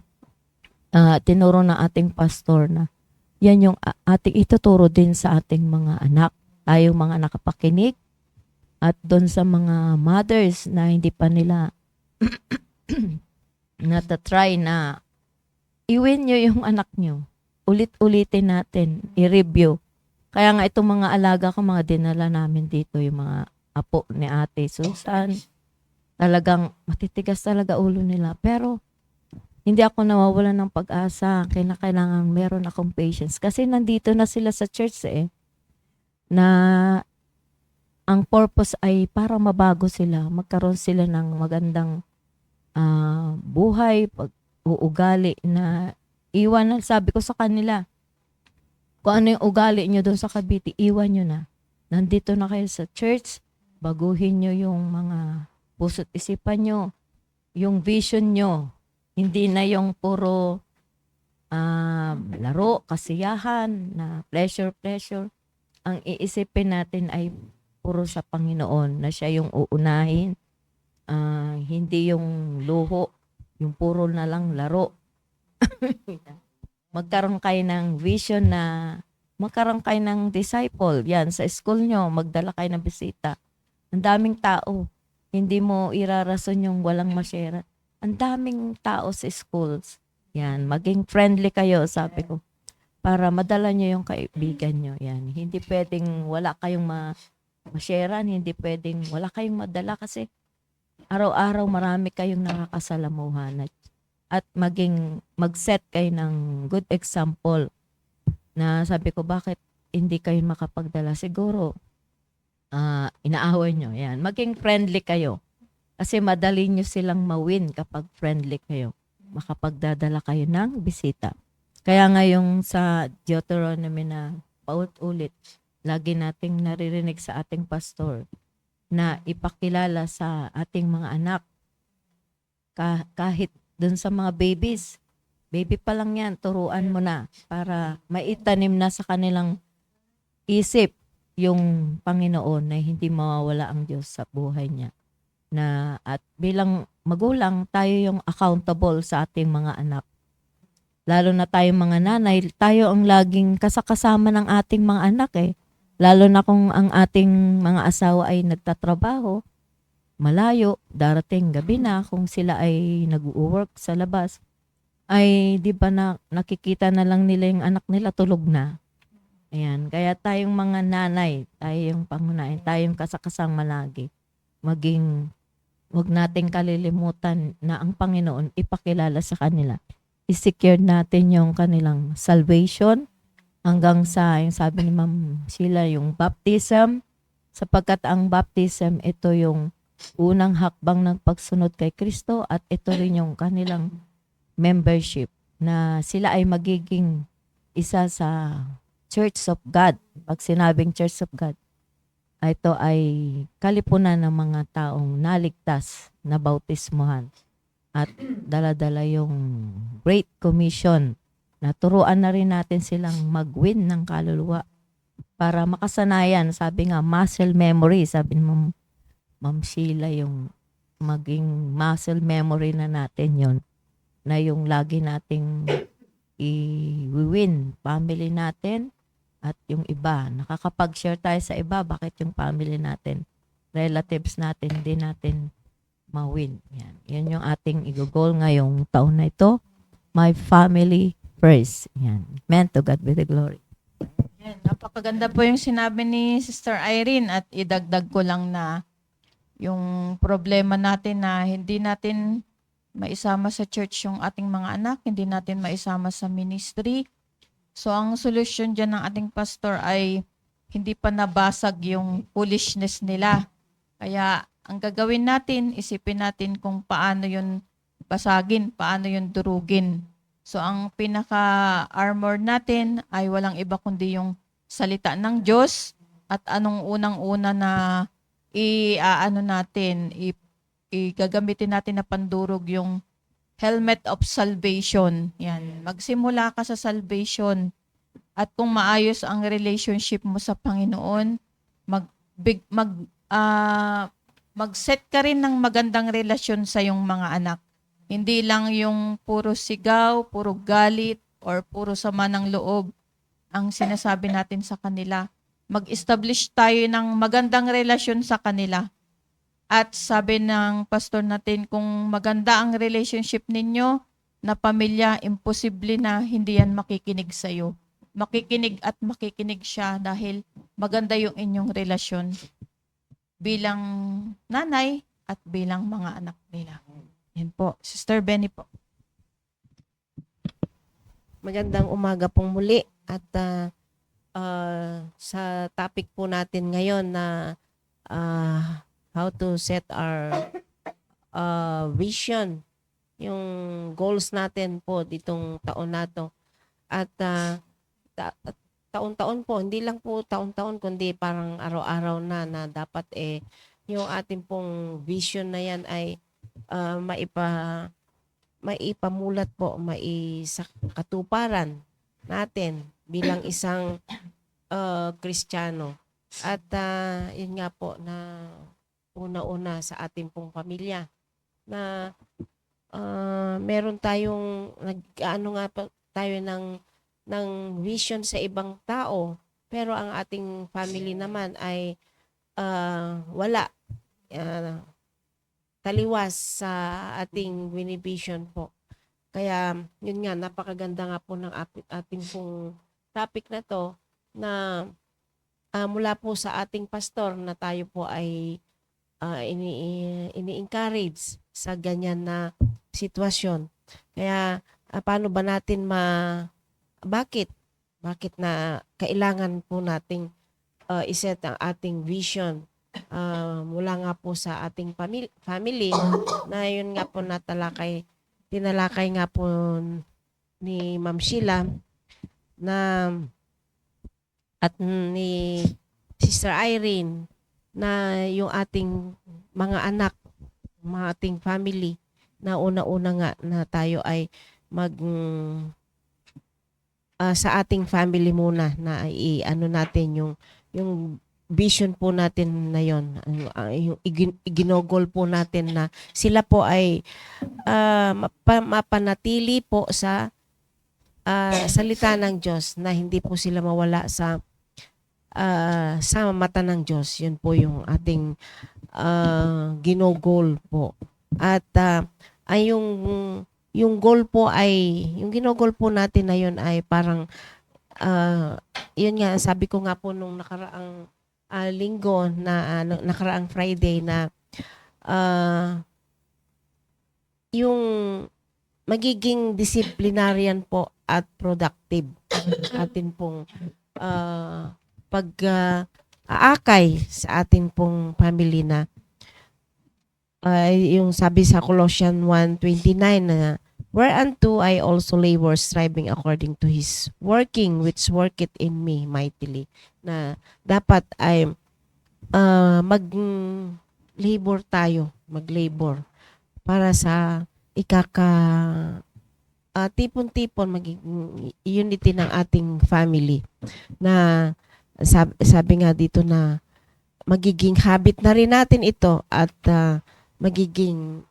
tinuro ng ating pastor na yan yung ating ituturo din sa ating mga anak. Tayong mga nakapakinig at doon sa mga mothers na hindi pa nila natatry na iwin nyo yung anak nyo. Ulit-ulitin natin, i-review. Kaya nga itong mga alaga ko, mga dinala namin dito, yung mga apo ni Ate Susan, talagang matitigas talaga ulo nila. Pero hindi ako nawawalan ng pag-asa. Kailangan meron akong patience. Kasi nandito na sila sa church na ang purpose ay para mabago sila. Magkaroon sila ng magandang buhay, pag-uugali na iwan. Sabi ko sa kanila, kung ano yung ugali nyo doon sa Cavite, iwan nyo na. Nandito na kayo sa church, baguhin nyo yung mga puso't isipan nyo, yung vision nyo. Hindi na yung puro laro, kasiyahan, na pleasure. ang iisipin natin ay puro sa Panginoon na siya yung uunahin. Hindi yung luho, yung puro na lang laro. Magkaroon kayo ng vision na magkaroon kayo ng disciple. Yan, sa school nyo, magdala kayo ng bisita. Ang daming tao. Hindi mo irarason yung walang masyera. Ang daming tao sa schools. Yan, maging friendly kayo, sabi ko. Para madala nyo yung kaibigan nyo. Yan, hindi pwedeng wala kayong masyaran. Hindi pwedeng wala kayong madala kasi araw-araw marami kayong nakakasalamuhan at mag-set kayo ng good example na sabi ko, bakit hindi kayo makapagdala? Siguro, inaaway nyo. Yan. Maging friendly kayo. Kasi madali nyo silang mawin kapag friendly kayo. Makapagdadala kayo ng bisita. Kaya ngayong sa Deuteronomy na paulit-ulit, lagi nating naririnig sa ating pastor na ipakilala sa ating mga anak kahit dun sa mga babies. Baby pa lang yan, turuan mo na para maitanim na sa kanilang isip yung Panginoon na hindi mawawala ang Diyos sa buhay niya. At bilang magulang, tayo yung accountable sa ating mga anak. Lalo na tayong mga nanay, tayo ang laging kasakasama ng ating mga anak eh. Lalo na kung ang ating mga asawa ay nagtatrabaho, malayo, darating gabi na, kung sila ay nag-work sa labas, ay di ba nakikita na lang nila yung anak nila tulog na. Ayan, kaya tayong mga nanay, tayo yung pangunahin, tayong kasakasama lagi. Wag nating kalilimutan na ang Panginoon ipakilala sa kanila. I-secure natin yung kanilang salvation hanggang sa, yung sabi ni Ma'am Sheila, yung baptism, sapagkat ang baptism, ito yung unang hakbang ng pagsunod kay Kristo at ito rin yung kanilang membership na sila ay magiging isa sa Church of God. Pag sinabing Church of God, ito ay kalipunan ng mga taong naligtas na bautismuhan at dala-dala yung Great Commission na turuan na rin natin silang mag-win ng kaluluwa para makasanayan. Sabi nga, muscle memory, sabi ni Ma'am Sheila, yung maging muscle memory na natin yon, na yung lagi nating i-win family natin at yung iba. Nakakapag-share tayo sa iba, bakit yung family natin, relatives natin, hindi natin ma-win. Yan yung ating i-goal ngayong taon na ito. My family first. Yan. Amen. To God be the glory. Yan, napakaganda po yung sinabi ni Sister Irene at idagdag ko lang na yung problema natin na hindi natin maisama sa church yung ating mga anak, hindi natin maisama sa ministry. So ang solusyon dyan ng ating pastor ay hindi pa nabasag yung foolishness nila. Kaya ang gagawin natin, isipin natin kung paano yun basagin, paano yun durugin. So ang pinaka-armor natin ay walang iba kundi yung salita ng Diyos at anong unang-una na gagamitin natin na pandurog yung helmet of salvation. Yan. Magsimula ka sa salvation at kung maayos ang relationship mo sa Panginoon, mag-set ka rin ng magandang relasyon sa iyong mga anak. Hindi lang yung puro sigaw, puro galit, or puro sama ng loob ang sinasabi natin sa kanila. Mag-establish tayo ng magandang relasyon sa kanila. At sabi ng pastor natin, kung maganda ang relationship ninyo na pamilya, imposible na hindi yan makikinig sa iyo. Makikinig at makikinig siya dahil maganda yung inyong relasyon bilang nanay at bilang mga anak nila. Yan po. Sister Benny po. Magandang umaga pong muli at sa topic po natin ngayon na how to set our vision, yung goals natin po ditong taon na to. At taon-taon po, hindi lang po taon-taon kundi parang araw-araw na dapat yung ating pong vision na yan ay maipamulat po, maisakatuparan natin bilang isang Kristiyano. At yun nga po na una-una sa ating pong pamilya na meron tayong nag-ano nga po tayo ng vision sa ibang tao, pero ang ating family naman ay wala, taliwas sa ating vision po. Kaya yun nga, napakaganda nga po ng ating pong topic na to na mula po sa ating pastor na tayo po ay ini-encourage sa ganyan na sitwasyon. Kaya paano ba natin bakit na kailangan po nating iset ang ating vision mula nga po sa ating family na yun nga po tinalakay nga po ni Ma'am Sheila na at ni Sister Irene na yung ating mga anak, mga ating family na una-una nga na tayo ay sa ating family muna na ano natin yung vision po natin na yon, yung iginogol po natin na sila po ay mapanatili po sa salita ng Diyos, na hindi po sila mawala sa mata ng Diyos. Yun po yung ating ginogol po. At ay yung goal po ay, yung ginogol po natin na yun ay parang yun nga, sabi ko nga po nung nakaraang linggo na nakaraang Friday na yung magiging disciplinarian po at productive atin pong pag-aakay sa atin pong family na yung sabi sa Colossians 1:29 na whereunto I also labor striving according to His working which worketh in me mightily, na dapat ay mag-labor para sa tipon-tipon magiging unity ng ating family, na sabi nga dito na magiging habit na rin natin ito at magiging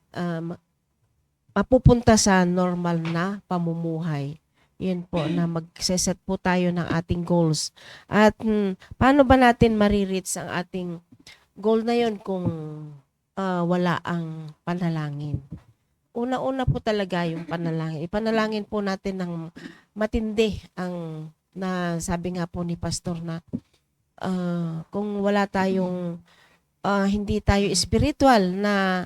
mapupunta sa normal na pamumuhay. Yun po, na magseset po tayo ng ating goals. At paano ba natin marireach ang ating goal na yun kung wala ang panalangin? Una-una po talaga yung panalangin. Ipanalangin po natin ng matindi ang na sabi nga po ni Pastor na kung wala tayong hindi tayo spiritual na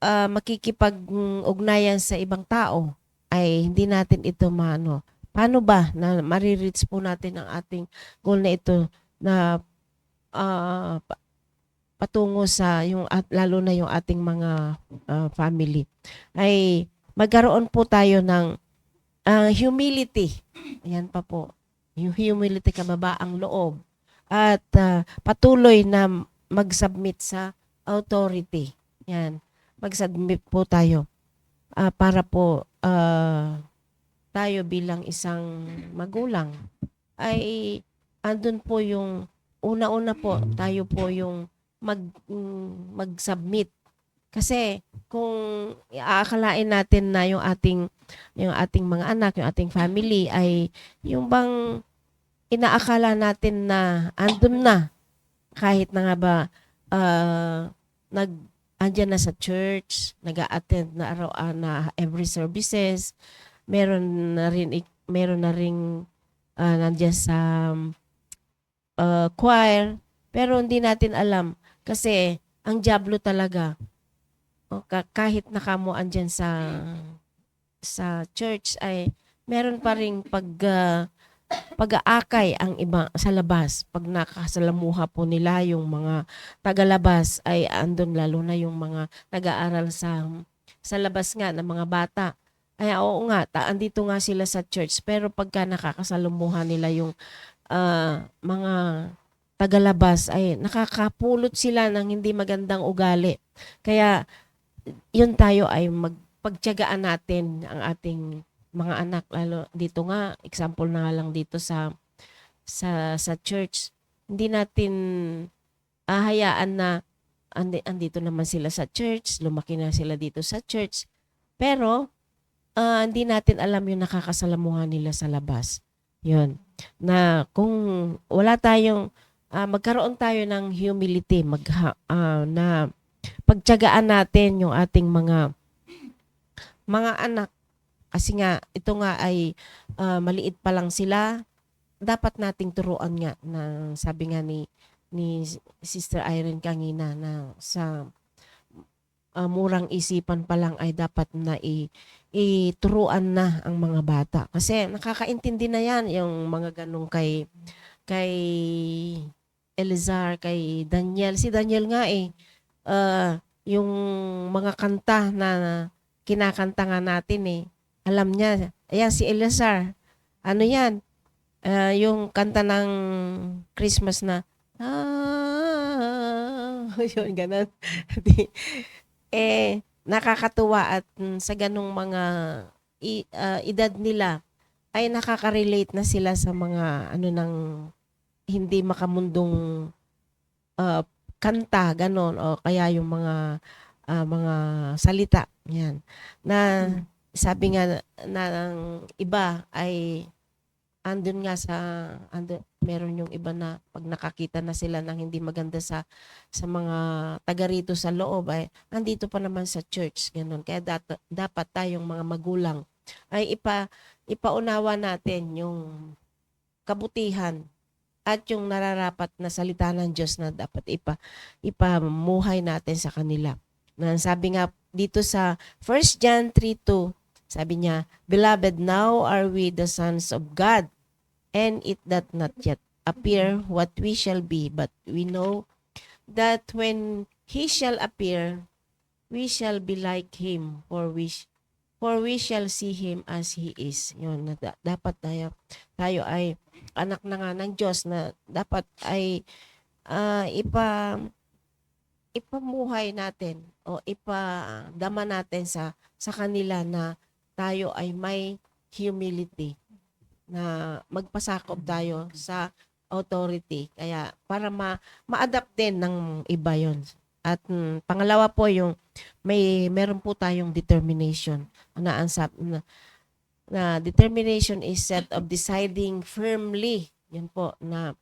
makikipag-ugnayan sa ibang tao, ay hindi natin ito maano. Paano ba na marireach po natin ang ating goal na ito na patungo sa lalo na yung ating mga family, ay magkaroon po tayo ng humility. Ayan pa po. Yung humility, kababaang loob. At patuloy na mag-submit sa authority. Yan. Mag-submit po tayo para po tayo bilang isang magulang ay andun po yung una-una po, tayo po yung mag-submit. Kasi kung aakalain natin na yung ating mga anak, yung ating family ay yung bang inaakala natin na andun na, kahit na nga ba andyan na sa church, nag-a-attend na na every services, meron na ring nandiyan sa choir, pero hindi natin alam kasi ang diablo talaga, kahit nakamo andyan sa church, ay meron pa ring pag-aakay ang iba sa labas. Pag nakasalamuha po nila yung mga tagalabas, ay andun lalo na yung mga nag-aaral sa labas nga ng mga bata. Ay oo nga, andito nga sila sa church, pero pagka nakakasalamuha nila yung mga tagalabas, ay nakakapulot sila ng hindi magandang ugali. Kaya yun, tayo ay pagtiyagaan natin ang ating mga anak, lalo dito nga, example na lang dito sa sa church. Hindi natin hayaan na andito naman sila sa church, lumaki na sila dito sa church. Pero hindi natin alam yung nakakasalamuhan nila sa labas. Yun. Na kung wala tayong magkaroon tayo ng humility, na pagtiyagaan natin yung ating mga anak. Kasi nga, ito nga ay maliit pa lang sila. Dapat nating turuan nga na sabi nga ni Sister Irene kanina na sa murang isipan pa lang ay dapat na ituruan na ang mga bata. Kasi nakakaintindi na yan yung mga ganong kay Elizar, kay Daniel. Si Daniel nga yung mga kanta na kinakanta nga natin alam niya. Ayan, si Elizar. Ano yan? Yung kanta ng Christmas na yun, ganun. Nakakatuwa at sa ganung mga edad nila ay nakaka-relate na sila sa mga ng hindi makamundong kanta, ganon, o kaya yung mga salita. Yan. Na sabi nga na ng iba ay meron yung iba na pag nakakita na sila ng hindi maganda sa mga taga rito sa loob ay andito pa naman sa church, ganun. Kaya dapat tayong mga magulang ay ipaunawa natin yung kabutihan at yung nararapat na salita ng Diyos na dapat ipamuhay natin sa kanila. Na sabi nga dito sa 1 John 3:2, sabi niya, "Beloved, now are we the sons of God, and it doth not yet appear what we shall be, but we know that when He shall appear, we shall be like Him, for we shall see Him as He is." Yun, dapat tayo ay anak na nga ng Diyos na dapat ay ipamuhay natin o ipadama natin sa kanila na tayo ay may humility, na magpasakop tayo sa authority. Kaya para ma-adapt din ng iba yon. At pangalawa po yung meron po tayong determination. Na determination is set of deciding firmly. Yan po na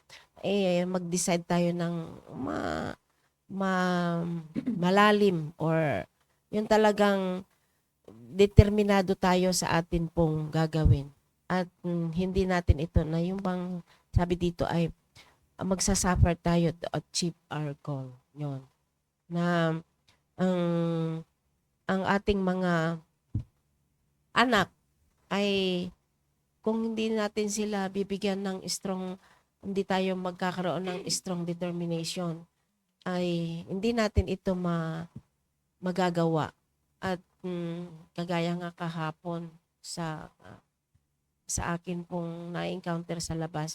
mag-decide tayo ng malalim or yung talagang determinado tayo sa atin pong gagawin. At hindi natin ito na yung bang sabi dito ay magsasuffer tayo to achieve our goal. Yun. Na ang ating mga anak ay kung hindi natin sila bibigyan ng hindi tayo magkakaroon ng strong determination, ay hindi natin ito magagawa. At kagaya nga kahapon sa akin pong na-encounter sa labas,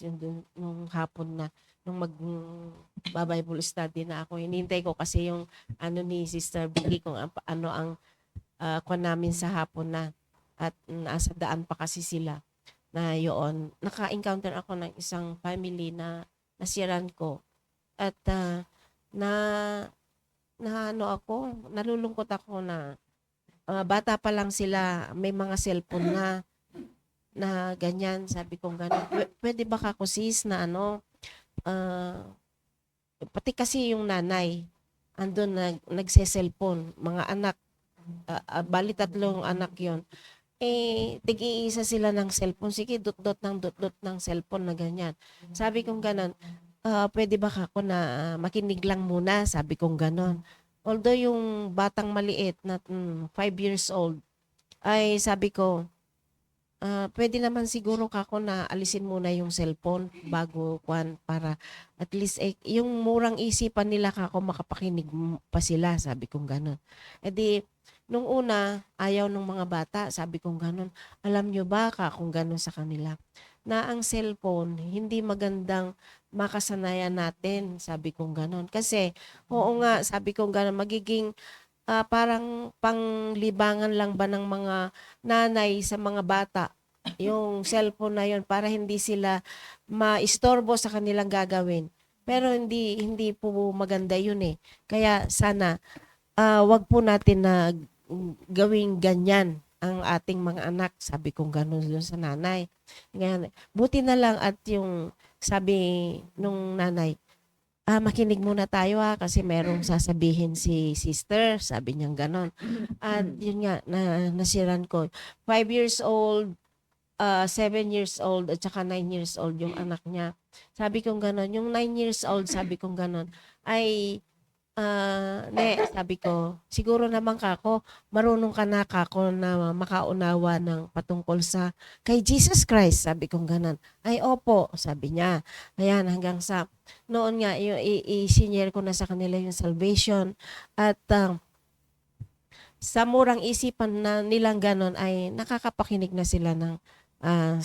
nung hapon na, nung mag-Bible study na ako, hinihintay ko kasi yung ni Sister Vicky kung ano ang kwan namin sa hapon na, at nasa daan pa kasi sila na yun. Naka-encounter ako ng isang family na nasiran ko at nalulungkot ako na bata pa lang sila, may mga cellphone na ganyan. Sabi kong gano'n, pwede ba kako sis na pati kasi yung nanay andun nagse-cellphone, mga anak, bali 3 anak yon, tig-iisa sila ng cellphone, sige dot-dot ng cellphone na ganyan. Sabi kong gano'n, pwede ba kako na makinig lang muna, sabi kong gano'n. Although yung batang maliit na 5 years old, ay sabi ko, pwede naman siguro kako na alisin muna yung cellphone bago para at least yung murang isipan nila kako makapakinig pa sila, sabi kong gano'n. Nung una, ayaw ng mga bata, sabi kong gano'n. Alam nyo ba kung gano'n sa kanila? Na ang cellphone, hindi magandang makasanayan natin, sabi kong gano'n. Kasi, oo nga, sabi kong gano'n, magiging parang panglibangan lang ba ng mga nanay sa mga bata yung cellphone na yon para hindi sila maistorbo sa kanilang gagawin. Pero hindi po maganda yun eh. Kaya sana wag po natin na gawing ganyan ang ating mga anak. Sabi kong gano'n doon sa nanay. Ngayon, buti na lang at yung sabi nung nanay, makinig muna tayo kasi merong sasabihin si sister. Sabi niya gano'n. At yun nga, nasiran ko. 5 years old, 7 years old, at saka 9 years old yung anak niya. Sabi kong gano'n. Yung 9 years old, sabi kong gano'n, ay sabi ko, siguro naman kako, marunong ka na kako na makaunawa ng patungkol sa kay Jesus Christ. Sabi kong ganon. Ay, opo, sabi niya. Ayan, hanggang sa, noon nga, i-senior ko na sa kanila yung salvation. At sa murang isipan na nilang ganon ay nakakapakinig na sila ng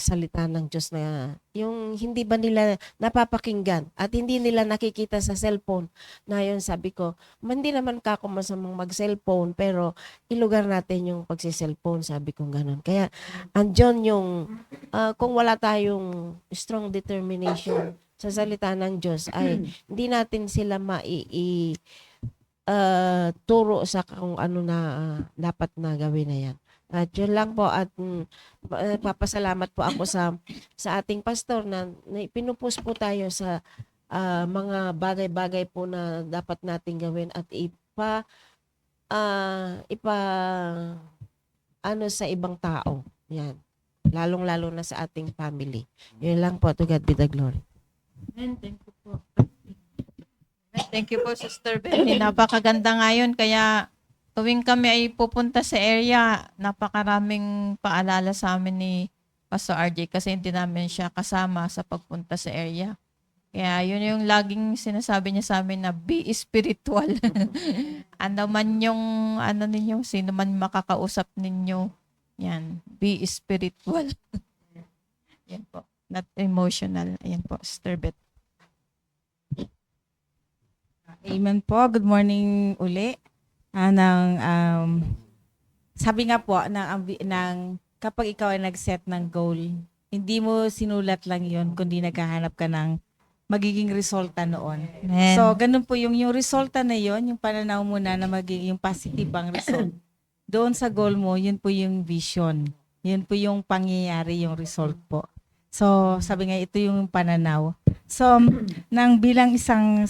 salita ng Diyos na yung hindi ba nila napapakinggan at hindi nila nakikita sa cellphone na yun. Sabi ko, hindi naman kako masamang mag-cellphone pero ilugar natin yung pagsi-cellphone, sabi ko ganon. Kaya andyan yung kung wala tayong strong determination sa salita ng Diyos ay hindi natin sila turo sa kung ano na dapat na gawin na yan. At yun lang po at papasalamat po ako sa ating pastor na pinupus po tayo sa mga bagay-bagay po na dapat nating gawin at ano sa ibang tao. Yan. Lalong-lalo na sa ating family. Yun lang po. To God be the glory. Amen. Thank you po. Thank you po, Sister Benny. Napakaganda ngayon. Kaya tuwing kami ay pupunta sa area, napakaraming paalala sa amin ni Pastor RJ kasi hindi namin siya kasama sa pagpunta sa area. Kaya yun yung laging sinasabi niya sa amin na be spiritual. Ano man yung, ninyo, sino man makakausap ninyo, yan, be spiritual. Yan po, not emotional. Ayan po, Sister Beth. Amen po. Good morning uli. Sabi nga po ng kapag ikaw ay nag-set ng goal, hindi mo sinulat lang yon kundi naghahanap ka ng magiging resulta noon. Amen. So, ganun po yung resulta na yon, yung pananaw mo na magiging yung positive ang result. Doon sa goal mo, yun po yung vision. Yun po yung pangyayari, yung result po. So, sabi nga ito yung pananaw. So, bilang isang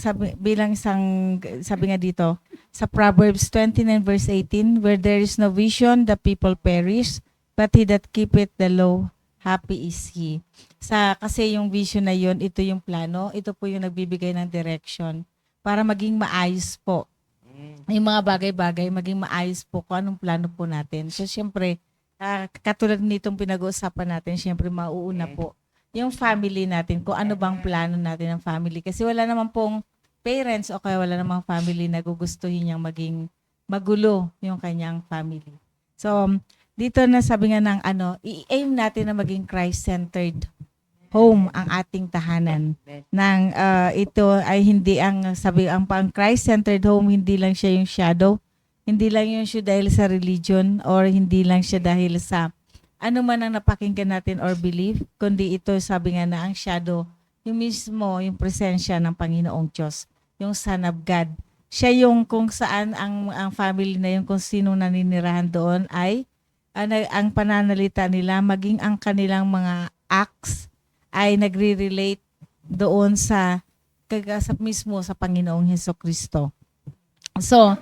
sabi nga dito sa Proverbs 29 verse 18, where there is no vision, the people perish, but he that keepeth the law, happy is he. Kasi yung vision na yun, ito yung plano, ito po yung nagbibigay ng direction para maging maayos po. Yung mga bagay-bagay, maging maayos po kung anong plano po natin. So, syempre, katulad nitong pinag-uusapan natin, syempre mauuna po yung family natin, kung ano bang plano natin ng family. Kasi wala naman pong parents o kaya wala namang family na gugustuhin niyang maging magulo yung kanyang family. So, dito na sabi nga ng i-aim natin na maging Christ-centered home ang ating tahanan. Ito ay hindi ang pang Christ-centered home, hindi lang siya yung shadow, hindi lang yung siya dahil sa religion or hindi lang siya dahil sa ano man ang napakinggan natin or believe, kundi ito sabi nga na ang shadow, yung mismo, yung presensya ng Panginoong Diyos, yung Son of God. Siya yung kung saan ang family na yun, kung sino naninirahan doon ay ang pananalita nila, maging ang kanilang mga acts ay nagre-relate doon sa mismo sa Panginoong Hesukristo. So,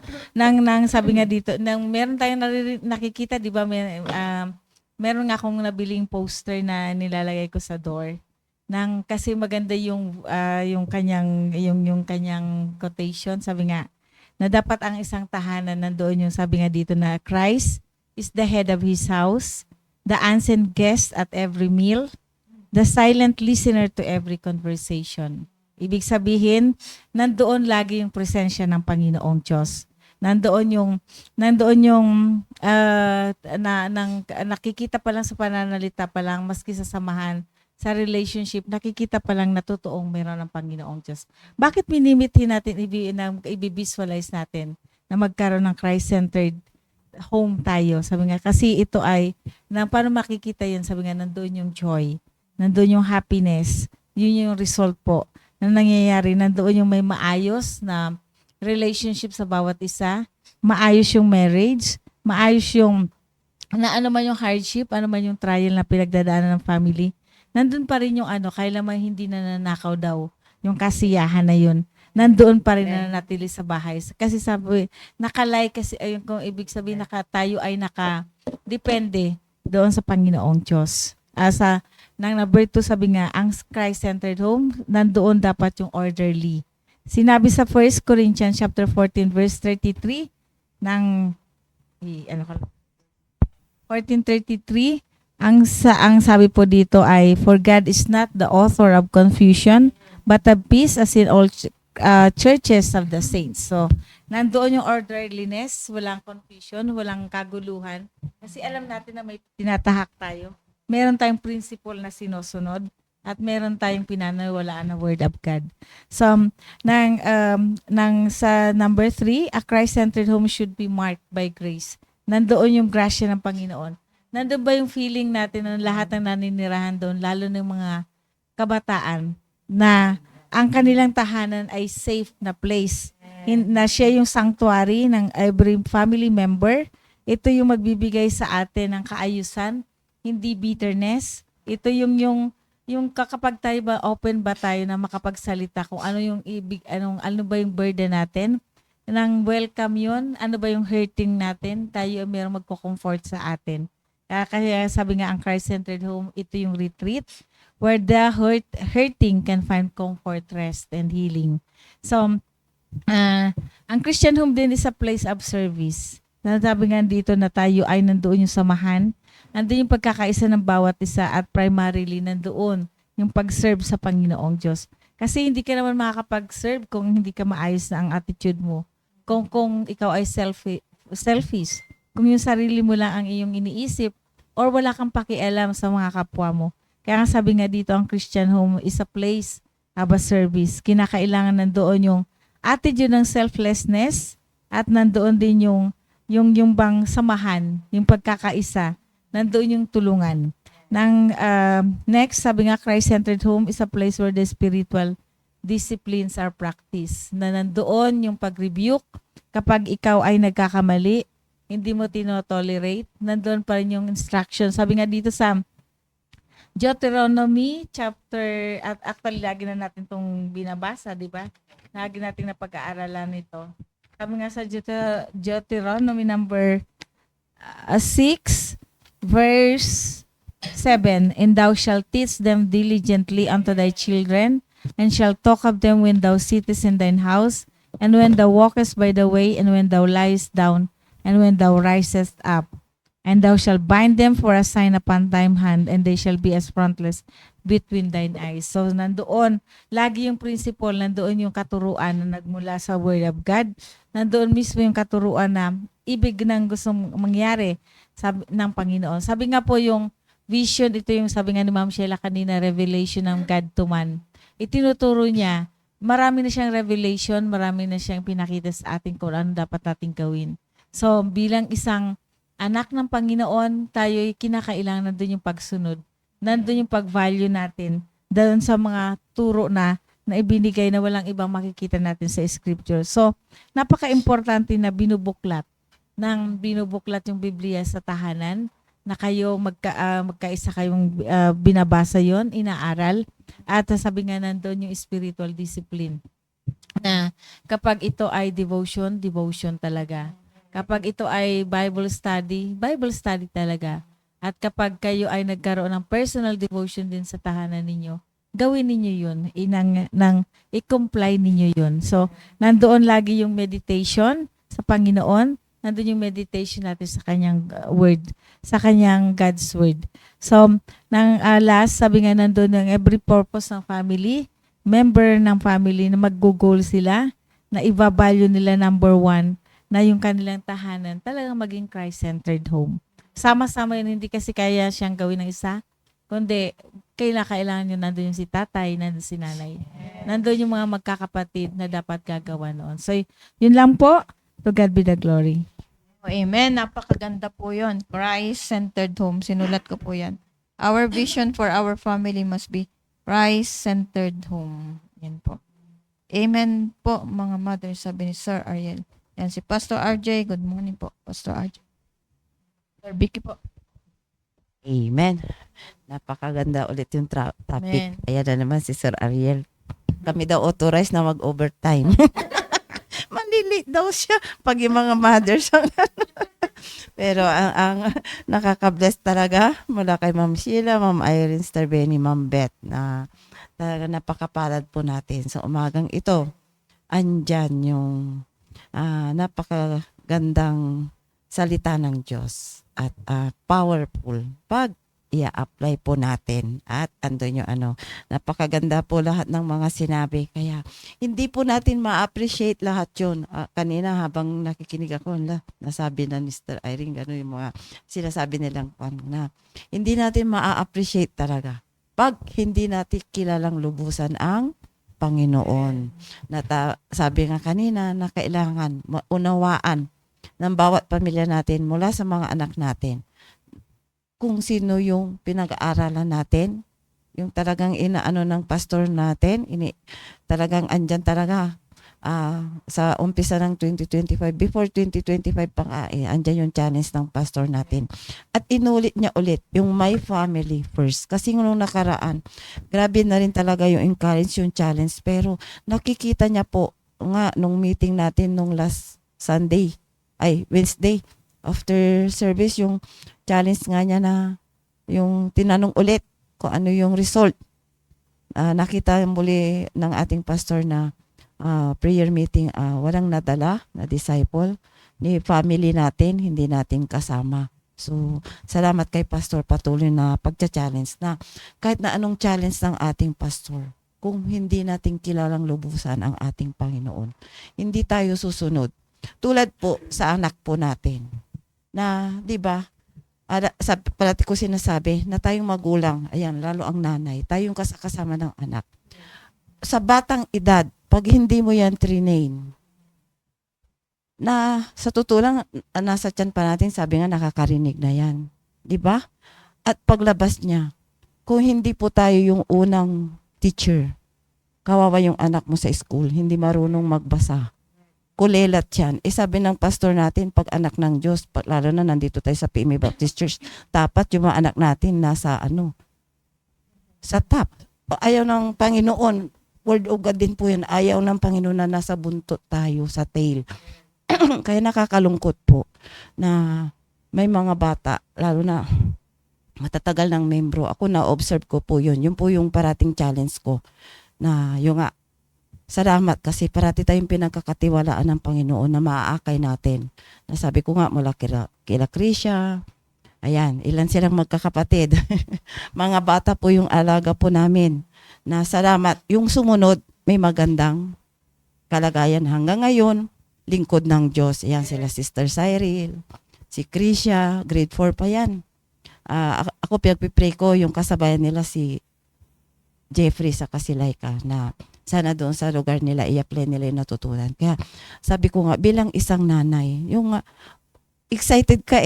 sabi nga dito, meron tayong nakikita, di ba, meron nga akong nabiling poster na nilalagay ko sa door. Kasi maganda yung kanyang quotation, sabi nga, na dapat ang isang tahanan nandoon yung sabi nga dito na Christ is the head of his house, the unseen guest at every meal, the silent listener to every conversation. Ibig sabihin, nandoon lagi yung presensya ng Panginoong Diyos. Nandoon yung nakikita pa lang sa pananalita pa lang, maski sa samahan, sa relationship, nakikita pa lang na totoong meron ng Panginoong Diyos. Bakit minimithi natin, i-visualize natin na magkaroon ng Christ-centered home tayo. Sabi nga, kasi ito ay, paano makikita yun? Sabi nga, nandoon yung joy, nandoon yung happiness, yun yung result po na nangyayari. Nandoon yung may maayos na relationship sa bawat isa, maayos yung marriage, maayos yung, na ano man yung hardship, ano man yung trial na pinagdadaanan ng family, nandun pa rin yung kailan man hindi nananakaw daw, yung kasiyahan na yun, nandoon pa rin nananatili sa bahay. Kasi sabi, nakalay kasi, ayun kung ibig sabihin, tayo ay depende doon sa Panginoong Diyos. Nang number 2, sabi nga, ang Christ-centered home, nandoon dapat yung orderly. Sinabi sa 1 Corinthians chapter 14, verse 33, ng, 14:33, ang sabi po dito ay, for God is not the author of confusion, but of peace, as in all churches of the saints. So, nandoon yung orderliness, walang confusion, walang kaguluhan. Kasi alam natin na may tinatahak tayo. Meron tayong principle na sinusunod at meron tayong pinanawalaan na word of God. So, sa number 3, a Christ-centered home should be marked by grace. Nandoon yung grasya ng Panginoon. Nandoon ba yung feeling natin ng lahat ng naninirahan doon, lalo ng mga kabataan, na ang kanilang tahanan ay safe na place. Na siya yung sanctuary ng every family member. Ito yung magbibigay sa atin ng kaayusan, hindi bitterness. Ito yung kapag tayo ba, open ba tayo na makapagsalita kung ano yung ano ba yung burden natin, nang welcome yun, ano ba yung hurting natin, tayo mayroong magko-comfort sa atin. Kaya sabi nga, ang Christ-centered home, ito yung retreat where the hurting can find comfort, rest, and healing. So, ang Christian home din is a place of service. Sabi nga dito na tayo ay nandoon yung samahan, nandoon yung pagkakaisa ng bawat isa, at primarily nandoon yung pag-serve sa Panginoong Diyos. Kasi hindi ka naman makakapag-serve kung hindi ka maayos na ang attitude mo. Kung ikaw ay selfish, kung yung sarili mo lang ang iyong iniisip, or wala kang pakialam sa mga kapwa mo. Kaya nga sabi nga dito, ang Christian home is a place of a service. Kinakailangan nandoon yung attitude ng selflessness, at nandoon din yung bang samahan, yung pagkakaisa, nandoon yung tulungan. Next, sabi nga, Christ-centered home is a place where the spiritual disciplines are practiced. Na nandoon yung pag-rebuke kapag ikaw ay nagkakamali, hindi mo tinotolerate, nandoon pa rin yung instruction. Sabi nga dito sa Deuteronomy chapter, at actually lagi na natin itong binabasa, di ba? Lagi natin na pag-aaralan ito. Sabi nga sa Deuteronomy number 6, verse 7, and thou shalt teach them diligently unto thy children, and shalt talk of them when thou sittest in thine house, and when thou walkest by the way, and when thou liest down, and when thou risest up. And thou shalt bind them for a sign upon thine hand, and they shall be as frontlets between thine eyes. So, nandoon, lagi yung principle, nandoon yung katuruan na nagmula sa Word of God. Nandoon mismo yung katuruan na ibig ng gustong mangyari ng Panginoon. Sabi nga po yung vision, ito yung sabi nga ni Ma'am Sheila kanina, revelation ng God to man. Itinuturo niya, marami na siyang revelation, marami na siyang pinakita sa atin kung ano dapat nating gawin. So, bilang isang anak ng Panginoon, tayo'y kinakailangan nandun yung pagsunod. Nandun yung pag-value natin doon sa mga turo na ibinigay na walang ibang makikita natin sa scripture. So, napaka-importante na binubuklat yung Biblia sa tahanan, na kayo magkaisa kayong binabasa yon, inaaral, at sabi nga nandun yung spiritual discipline. Na kapag ito ay devotion talaga. Kapag ito ay Bible study talaga. At kapag kayo ay nagkaroon ng personal devotion din sa tahanan ninyo, gawin ninyo yun. I-comply ninyo yun. So, nandoon lagi yung meditation sa Panginoon. Nandoon yung meditation natin sa kanyang word, sa kanyang God's word. So, last, sabi nga nandoon yung every purpose ng family, member ng family na mag-goal sila, na i-value nila number 1, na yung kanilang tahanan talagang maging Christ-centered home. Sama-sama yun, hindi kasi kaya siyang gawin ng isa, kundi kailangan yun, nandun yung si tatay, nandun si nanay. Nandun yung mga magkakapatid na dapat gagawa noon. So, yun lang po. To God be the glory. Amen. Napakaganda po yun. Christ-centered home. Sinulat ko po yan. Our vision for our family must be Christ-centered home. Yan po. Amen po, mga mother, sabi ni Sir Ariel. Yan, si Pastor RJ. Good morning po, Pastor RJ. Sir Vicky po. Amen. Napakaganda ulit yung topic. Amen. Ayan na naman si Sir Ariel. Kami daw authorized na mag-overtime. Malilate daw siya pag yung mga mothers ang pero ang nakaka-bless talaga mula kay Ma'am Sheila, Ma'am Irene Starbeni, Ma'am Beth na talaga napakapalad po natin sa umagang ito. Andyan yung napakagandang salita ng Diyos at powerful pag i-apply po natin at andun yung napakaganda po lahat ng mga sinabi kaya hindi po natin ma-appreciate lahat yun. Kanina habang nakikinig ako nasabi na Mr. Irene gano'n yung mga sinasabi nilang na hindi natin ma-appreciate talaga pag hindi natin kilalang lubusan ang Panginoon. Sabi nga kanina na kailangan maunawaan ng bawat pamilya natin mula sa mga anak natin kung sino yung pinag-aaralan natin, yung talagang inaano ng pastor natin, talagang andyan talaga sa umpisa ng 2025, before 2025 pa andyan yung challenge ng pastor natin. At inulit niya ulit yung my family first. Kasi nung nakaraan, grabe na rin talaga yung encourage, yung challenge. Pero nakikita niya po nga nung meeting natin nung last Wednesday, after service, yung challenge nga niya na yung tinanong ulit kung ano yung result. Nakita muli ng ating pastor na prayer meeting, walang nadala na disciple ni family natin, hindi natin kasama. So, salamat kay pastor patuloy na pagcha-challenge na kahit na anong challenge ng ating pastor, kung hindi natin kilalang lubusan ang ating Panginoon, hindi tayo susunod. Tulad po sa anak po natin na, di ba, palati ko sinasabi na tayong magulang, ayan, lalo ang nanay, tayong kasama ng anak. Sa batang edad, pag hindi mo yan trinain, na sa totoo lang, nasa tiyan pa natin, sabi nga nakakarinig na yan. Di ba? At paglabas niya, kung hindi po tayo yung unang teacher, kawawa yung anak mo sa school, hindi marunong magbasa. Kulelat yan. Sabi ng pastor natin, pag anak ng Diyos, lalo na nandito tayo sa PMA Baptist Church, dapat yung mga anak natin nasa sa top. Ayaw ng Panginoon, word of God din po yan, ayaw ng Panginoon na nasa buntot tayo, sa tail. Kaya nakakalungkot po na may mga bata, lalo na matatagal ng membro. Ako na-observe ko po yun. Yun po yung parating challenge ko na yung salamat kasi parati tayong pinagkakatiwalaan ng Panginoon na maaakay natin. Nasabi ko nga mula kila Krisha, ayan, ilan silang magkakapatid. Mga bata po yung alaga po namin. Na salamat. Yung sumunod, may magandang kalagayan hanggang ngayon, lingkod ng Diyos. Ayan sila Sister Cyril, si Krisha, grade 4 pa yan. Ako pinagpipray ko yung kasabayan nila si Jeffrey sa Kasilayka na sana doon sa lugar nila, i-apply nila yung natutunan. Kaya sabi ko nga, bilang isang nanay, yung excited ka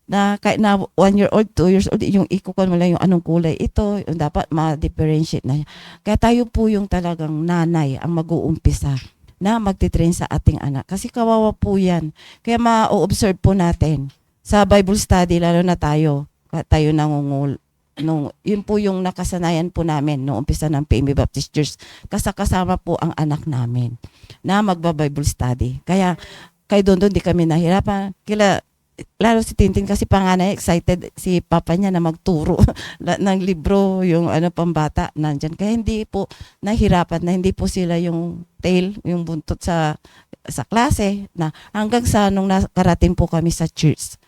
na kahit na 1 year old, 2 years old, yung ikukuha mo lang yung anong kulay ito, yung dapat ma-differentiate na. Kaya tayo po yung talagang nanay ang mag-uumpisa na magtitrain sa ating anak. Kasi kawawa po yan. Kaya ma-observe po natin sa Bible study, lalo na tayo nangungul. Yun po yung nakasanayan po namin noong umpisa ng PMA Baptist Church. Kasama po ang anak namin na magba-Bible study. Kaya kay Dondon di kami nahirapan. Lalo si Tintin kasi panganay, excited si papa niya na magturo ng libro, yung pambata nandyan. Kaya hindi po nahirapan na hindi po sila yung tail, yung buntot sa klase na hanggang sa nung nakarating po kami sa church.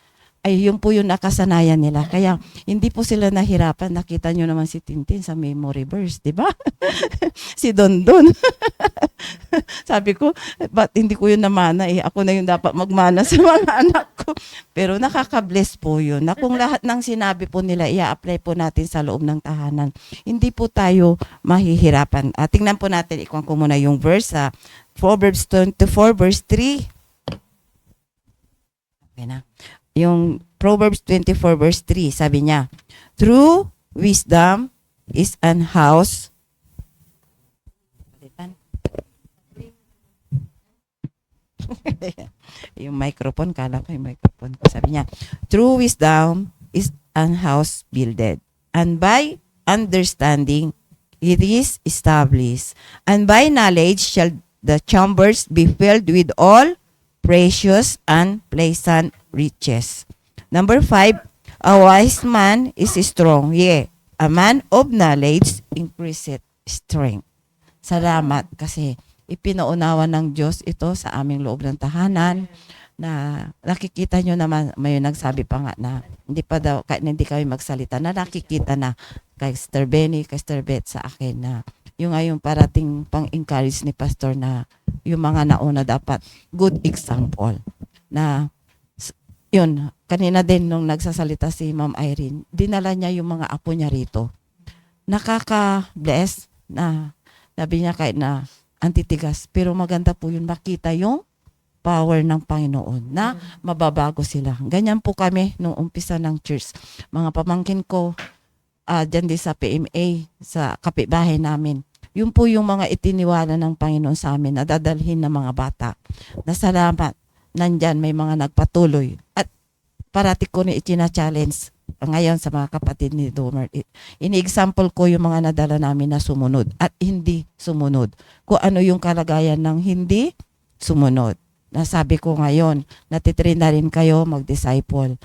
Ay yun po yung nakasanayan nila. Kaya hindi po sila nahirapan. Nakita nyo naman si Tintin sa memory verse, di ba? Si Dondon. Sabi ko, ba't hindi ko yun namana Ako na yung dapat magmana sa mga anak ko. Pero nakaka-bless po yun. Na kung lahat ng sinabi po nila, i-apply po natin sa loob ng tahanan. Hindi po tayo mahihirapan. Tingnan po natin, ikuha ko muna yung verse sa Proverbs 24 verse 3. Okay na. Yung Proverbs 24 verse 3, sabi niya, true wisdom is an house. Yung microphone, kala ko yung microphone. Sabi niya, true wisdom is an house builded, and by understanding it is established, and by knowledge shall the chambers be filled with all precious and pleasant riches. Number 5, a wise man is strong, yea, a man of knowledge increaseth strength. Salamat kasi ipinaunawa ng Diyos ito sa aming loob ng tahanan na nakikita nyo naman, may nagsabi pa nga na hindi pa daw, kahit hindi kami magsalita, na nakikita na kay Sister Benny, kay Sister Beth sa akin na yung ngayong parating pang-encourage ni Pastor na yung mga nauna dapat good example. Na yun, kanina din nung nagsasalita si Ma'am Irene, dinala niya yung mga apo niya rito. Nakaka-bless na sabi niya kahit na antitigas, pero maganda po yun makita yung power ng Panginoon na mababago sila. Ganyan po kami nung umpisa ng church. Mga pamangkin ko, dyan din sa PMA, sa kapitbahay namin. Yun po yung mga itiniwala ng Panginoon sa amin na dadalhin ng mga bata. Na salamat, nandyan may mga nagpatuloy. At parati ko na itina-challenge ngayon sa mga kapatid ni Domer. Ini-example ko yung mga nadala namin na sumunod at hindi sumunod. Kung ano yung kalagayan ng hindi sumunod. Nasabi ko ngayon, natitrain na rin kayo mag-disciple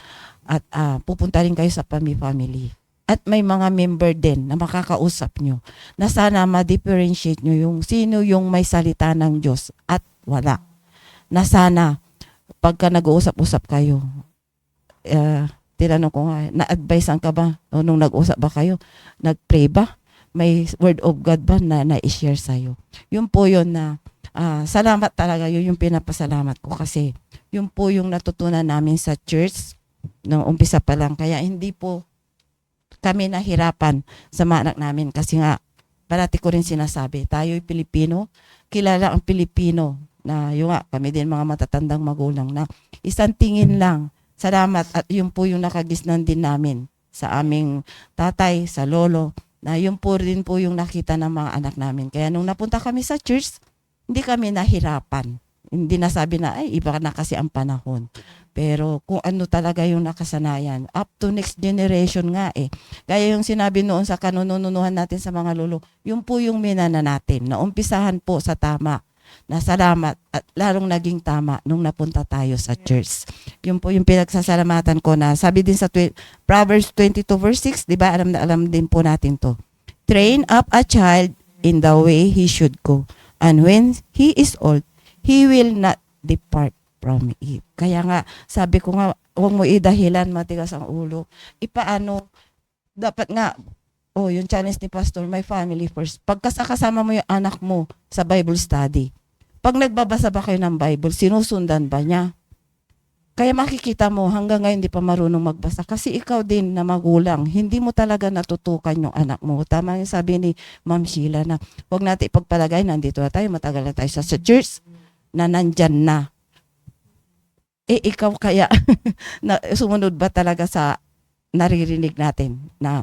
at pupunta rin kayo sa family. At may mga member din na makakausap nyo na sana ma-differentiate nyo yung sino yung may salita ng Diyos at wala. Na sana pagka nag-uusap-usap kayo, tinanong ko nga, na-advisean ka ba nung nag-usap ba kayo? Nag-pray ba? May word of God ba na na-share sa'yo? Yun po yun na salamat talaga, yun yung pinapasalamat ko kasi yun po yung natutunan namin sa church nung umpisa pa lang. Kaya hindi po kami nahirapan sa mga anak namin kasi nga parati ko rin sinasabi, tayo'y Pilipino, kilala ang Pilipino na yung nga, kami din mga matatandang magulang na isang tingin lang. Salamat at yun po yung nakagisnan din namin sa aming tatay, sa lolo, na yun po rin po yung nakita ng mga anak namin. Kaya nung napunta kami sa church, hindi kami nahirapan. Hindi nasabi na, ay, iba na kasi ang panahon. Pero kung ano talaga yung nakasanayan, up to next generation nga eh. Gaya yung sinabi noon sa kanununuhan natin sa mga lolo, yun po yung minana natin, na umpisahan po sa tama, na salamat at larong naging tama nung napunta tayo sa church. Yun po yung pinagsasalamatan ko na sabi din sa Proverbs 22 verse 6, di ba? Alam na alam din po natin to. Train up a child in the way he should go, and when he is old, he will not depart from it. Kaya nga, sabi ko nga, huwag mo idahilan, matigas ang ulo. Ipaano, dapat nga, yung challenge ni Pastor, my family first. Pagkasama mo yung anak mo sa Bible study, pag nagbabasa ba kayo ng Bible, sinusundan ba niya? Kaya makikita mo, hanggang ngayon hindi pa marunong magbasa. Kasi ikaw din na magulang, hindi mo talaga natutukan yung anak mo. Tama yung sabi ni Ma'am Sheila na huwag natin ipagpalagay, nandito na tayo, matagal na tayo sa church, na nandyan na. Ikaw kaya, na, sumunod ba talaga sa naririnig natin na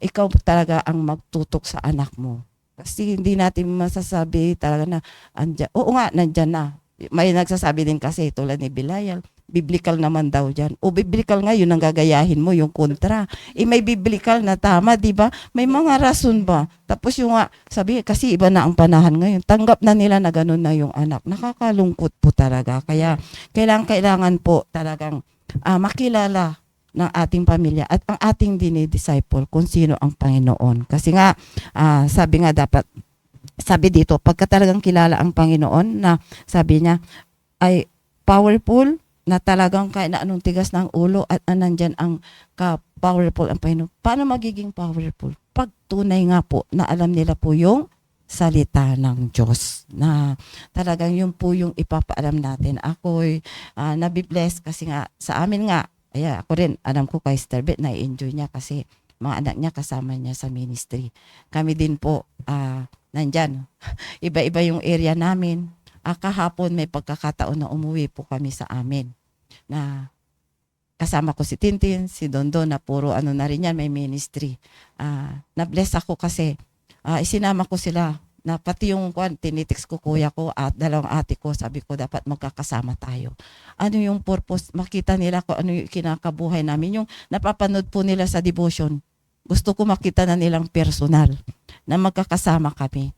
ikaw talaga ang magtutok sa anak mo? Kasi hindi natin masasabi talaga na andyan. Oo nga, nandyan na. May nagsasabi din kasi tulad ni Bilayal, biblical naman daw dyan. O biblical nga, yun ang gagayahin mo, yung kontra. May biblical na tama, di ba? May mga rason ba? Tapos yung nga, sabi, kasi iba na ang panahon ngayon. Tanggap na nila na ganun na yung anak. Nakakalungkot po talaga. Kaya kailangan po talagang makilala ng ating pamilya at ang ating dinidisciple kung sino ang Panginoon. Kasi nga, sabi nga dapat, sabi dito, pagka talagang kilala ang Panginoon na sabi niya ay powerful na talagang kahit na anong tigas ng ulo at nandyan ang powerful ang Panginoon. Paano magiging powerful? Pag tunay nga po na alam nila po yung salita ng Diyos na talagang yun po yung ipapaalam natin. Ako'y nabibless kasi nga sa amin nga, ako rin, alam ko kay Sister Beth, na-enjoy niya kasi mga anak niya kasama niya sa ministry. Kami din po, nandyan. Iba-iba yung area namin. Kahapon may pagkakataon na umuwi po kami sa amin. na kasama ko si Tintin, si Dondon na puro ano na rin yan, may ministry. Na-bless ako kasi isinama ko sila na pati yung tinitext ko kuya ko at dalawang ate ko, sabi ko dapat magkakasama tayo. Ano yung purpose? Makita nila kung ano yung kinakabuhay namin. Yung napapanood po nila sa devotion, gusto ko makita na nilang personal na magkakasama kami.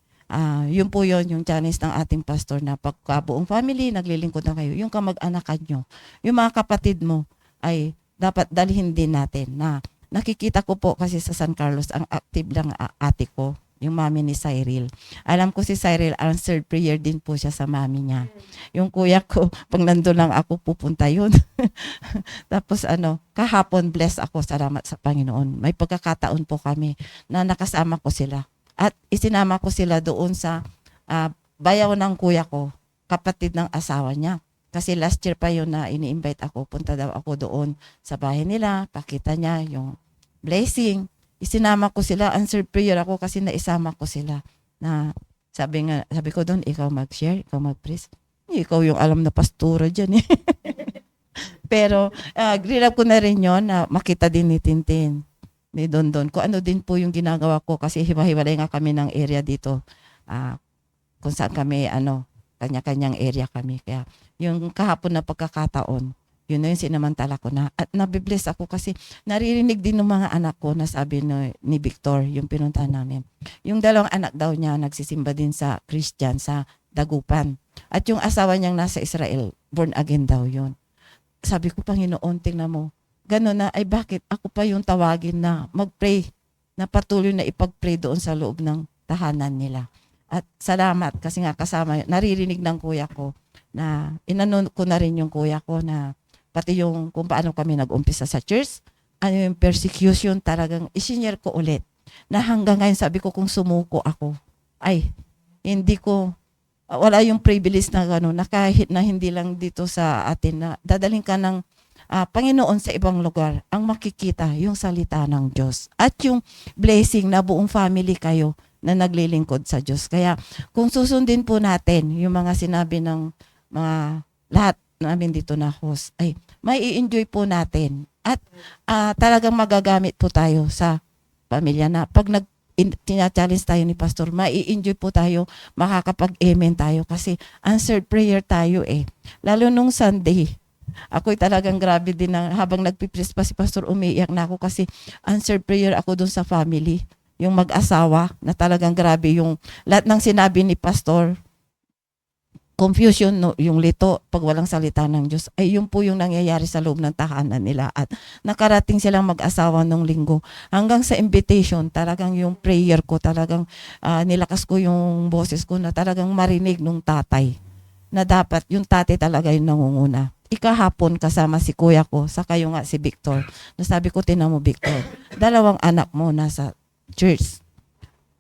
Yun po yun, yung challenge ng ating pastor na pagkabuong family, naglilingkod na kayo. Yung kamag-anakan nyo, yung mga kapatid mo ay dapat dalhin din natin na nakikita ko po kasi sa San Carlos, ang active lang ate ko, yung mami ni Cyril. Alam ko si Cyril, answered prayer din po siya sa mami niya. Yung kuya ko, pag nandun lang ako, pupunta yun. Tapos kahapon, bless ako, salamat sa Panginoon. May pagkakataon po kami na nakasama ko sila. At isinama ko sila doon sa bayaw ng kuya ko, kapatid ng asawa niya. Kasi last year pa yun na ini-invite ako, punta daw ako doon sa bahay nila, pakita niya yung blessing. Isinama ko sila, answered prayer ako kasi naisama ko sila. Na sabi ko doon, ikaw mag-share, ikaw mag-praise. Ikaw yung alam na pastora dyan eh. Pero grilab ko na rin yon na makita din ni Tintin, ni Dondon. Kung ano din po yung ginagawa ko kasi hiwa-hiwalay nga kami ng area dito. Kung saan kami, kanya-kanyang area kami. Kaya yung kahapon na pagkakataon, yun na yung sinamantala ko na. At nabibless ako kasi naririnig din ng mga anak ko na sabi ni Victor, yung pinuntahan namin. Yung dalawang anak daw niya nagsisimba din sa Christian, sa Dagupan. At yung asawa niyang nasa Israel, born again daw yun. Sabi ko, Panginoon, tingnan mo. Gano'n na, ay bakit ako pa yung tawagin na mag-pray, na patuloy na ipag-pray doon sa loob ng tahanan nila. At salamat kasi nga kasama, naririnig ng kuya ko na inanon ko na rin yung kuya ko na pati yung kung paano kami nag-umpisa sa church, ano yung persecution talagang isinyer ko ulit. Na hanggang ngayon sabi ko kung sumuko ako, ay hindi ko, wala yung privilege na gano'n, na kahit na hindi lang dito sa atin na dadaling ka ng Panginoon sa ibang lugar, ang makikita yung salita ng Diyos. At yung blessing na buong family kayo na naglilingkod sa Diyos. Kaya kung susundin po natin yung mga sinabi ng mga lahat namin dito na host, ay may i-enjoy po natin. At talagang magagamit po tayo sa pamilya na pag tina-challenge tayo ni Pastor, mai-enjoy po tayo, makakapag-amen tayo kasi answered prayer tayo eh. Lalo nung Sunday, ako'y talagang grabe din na habang nagpipres pa si Pastor, umiiyak na ako kasi answered prayer ako dun sa family. Yung mag-asawa na talagang grabe yung lahat ng sinabi ni Pastor, confusion, no, yung lito, pag walang salita ng Diyos, ay yun po yung nangyayari sa loob ng tahanan nila. At nakarating silang mag-asawa nung linggo. Hanggang sa invitation, talagang yung prayer ko, talagang nilakas ko yung boses ko na talagang marinig nung tatay. Na dapat yung tatay talaga yung nangunguna. Ikahapon kasama si kuya ko, saka yung nga si Victor. Nasabi ko, tinan mo Victor, dalawang anak mo nasa church.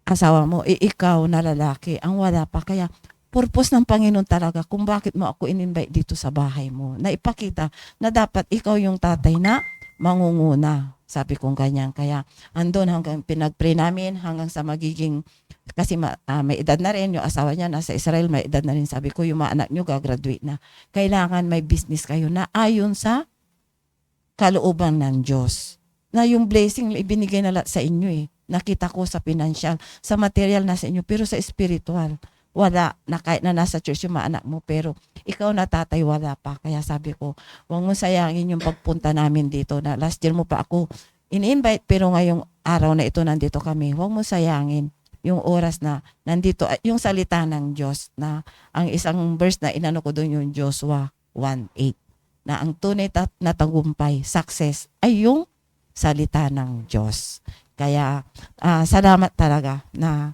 Asawa mo, ikaw na lalaki, ang wala pa. Kaya purpose ng Panginoon talaga kung bakit mo ako in-invite dito sa bahay mo. Na ipakita na dapat ikaw yung tatay na mangunguna. Sabi kong ganyan. Kaya andun hanggang pinag-pray namin hanggang sa magiging, kasi may edad na rin, yung asawa niya nasa Israel, may edad na rin. Sabi ko, yung mga anak nyo gagraduate na. Kailangan may business kayo na ayon sa kalooban ng Diyos. Na yung blessing ibinigay na lahat sa inyo eh. Nakita ko sa financial, sa material nasa inyo, pero sa spiritual wala, na kahit na nasa church yung mga anak mo, pero ikaw na tatay, wala pa. Kaya sabi ko, huwag mo sayangin yung pagpunta namin dito na last year mo pa ako in-invite, pero ngayong araw na ito nandito kami. Huwag mo sayangin yung oras na nandito, yung salita ng Diyos na ang isang verse na inano ko doon yung Joshua 1:8 na ang tunay na tagumpay, success, ay yung salita ng Diyos. Kaya salamat talaga na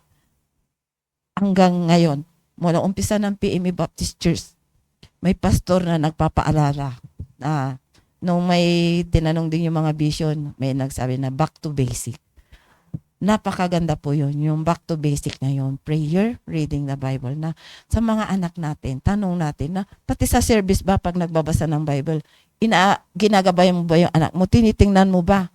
hanggang ngayon, mula umpisa ng PME Baptist Church, may pastor na nagpapaalala na nung may tinanong din yung mga vision, may nagsabi na back to basic. Napakaganda po yun, yung back to basic na yun, prayer, reading the Bible, na sa mga anak natin, tanong natin na pati sa service ba pag nagbabasa ng Bible, ginagabayan mo ba yung anak mo, tinitingnan mo ba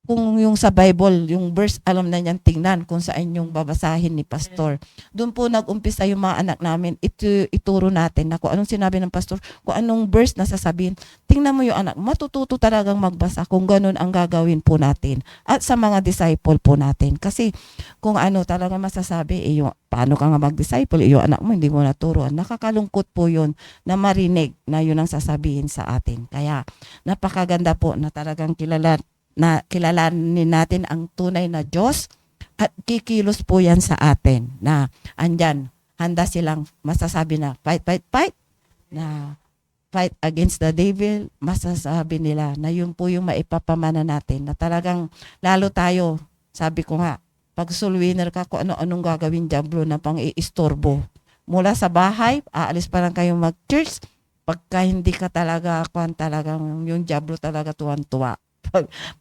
kung yung sa Bible, yung verse, alam na niyan tingnan kung saan yung babasahin ni pastor. Doon po nag-umpisa yung mga anak namin, ituro natin na kung anong sinabi ng pastor, kung anong verse na sasabihin. Tingnan mo yung anak, matututo talagang magbasa kung ganun ang gagawin po natin. At sa mga disciple po natin. Kasi kung ano talaga masasabi, yung, paano ka nga mag-disciple, yung anak mo hindi mo naturuan. Nakakalungkot po yun na marinig na yun ang sasabihin sa atin. Kaya napakaganda po na talagang kilalanin natin ang tunay na Diyos at kikilos po yan sa atin na andyan, handa silang masasabi na fight, fight, fight, na fight against the devil, masasabi nila na yun po yung maipapamana natin na talagang lalo tayo, sabi ko nga, pag soul winner ka, kung ano-anong gagawin diablo na pang iistorbo. Mula sa bahay, aalis pa lang kayo mag-church, pagka hindi ka talaga, talagang yung diablo talaga tuwan-tuwa.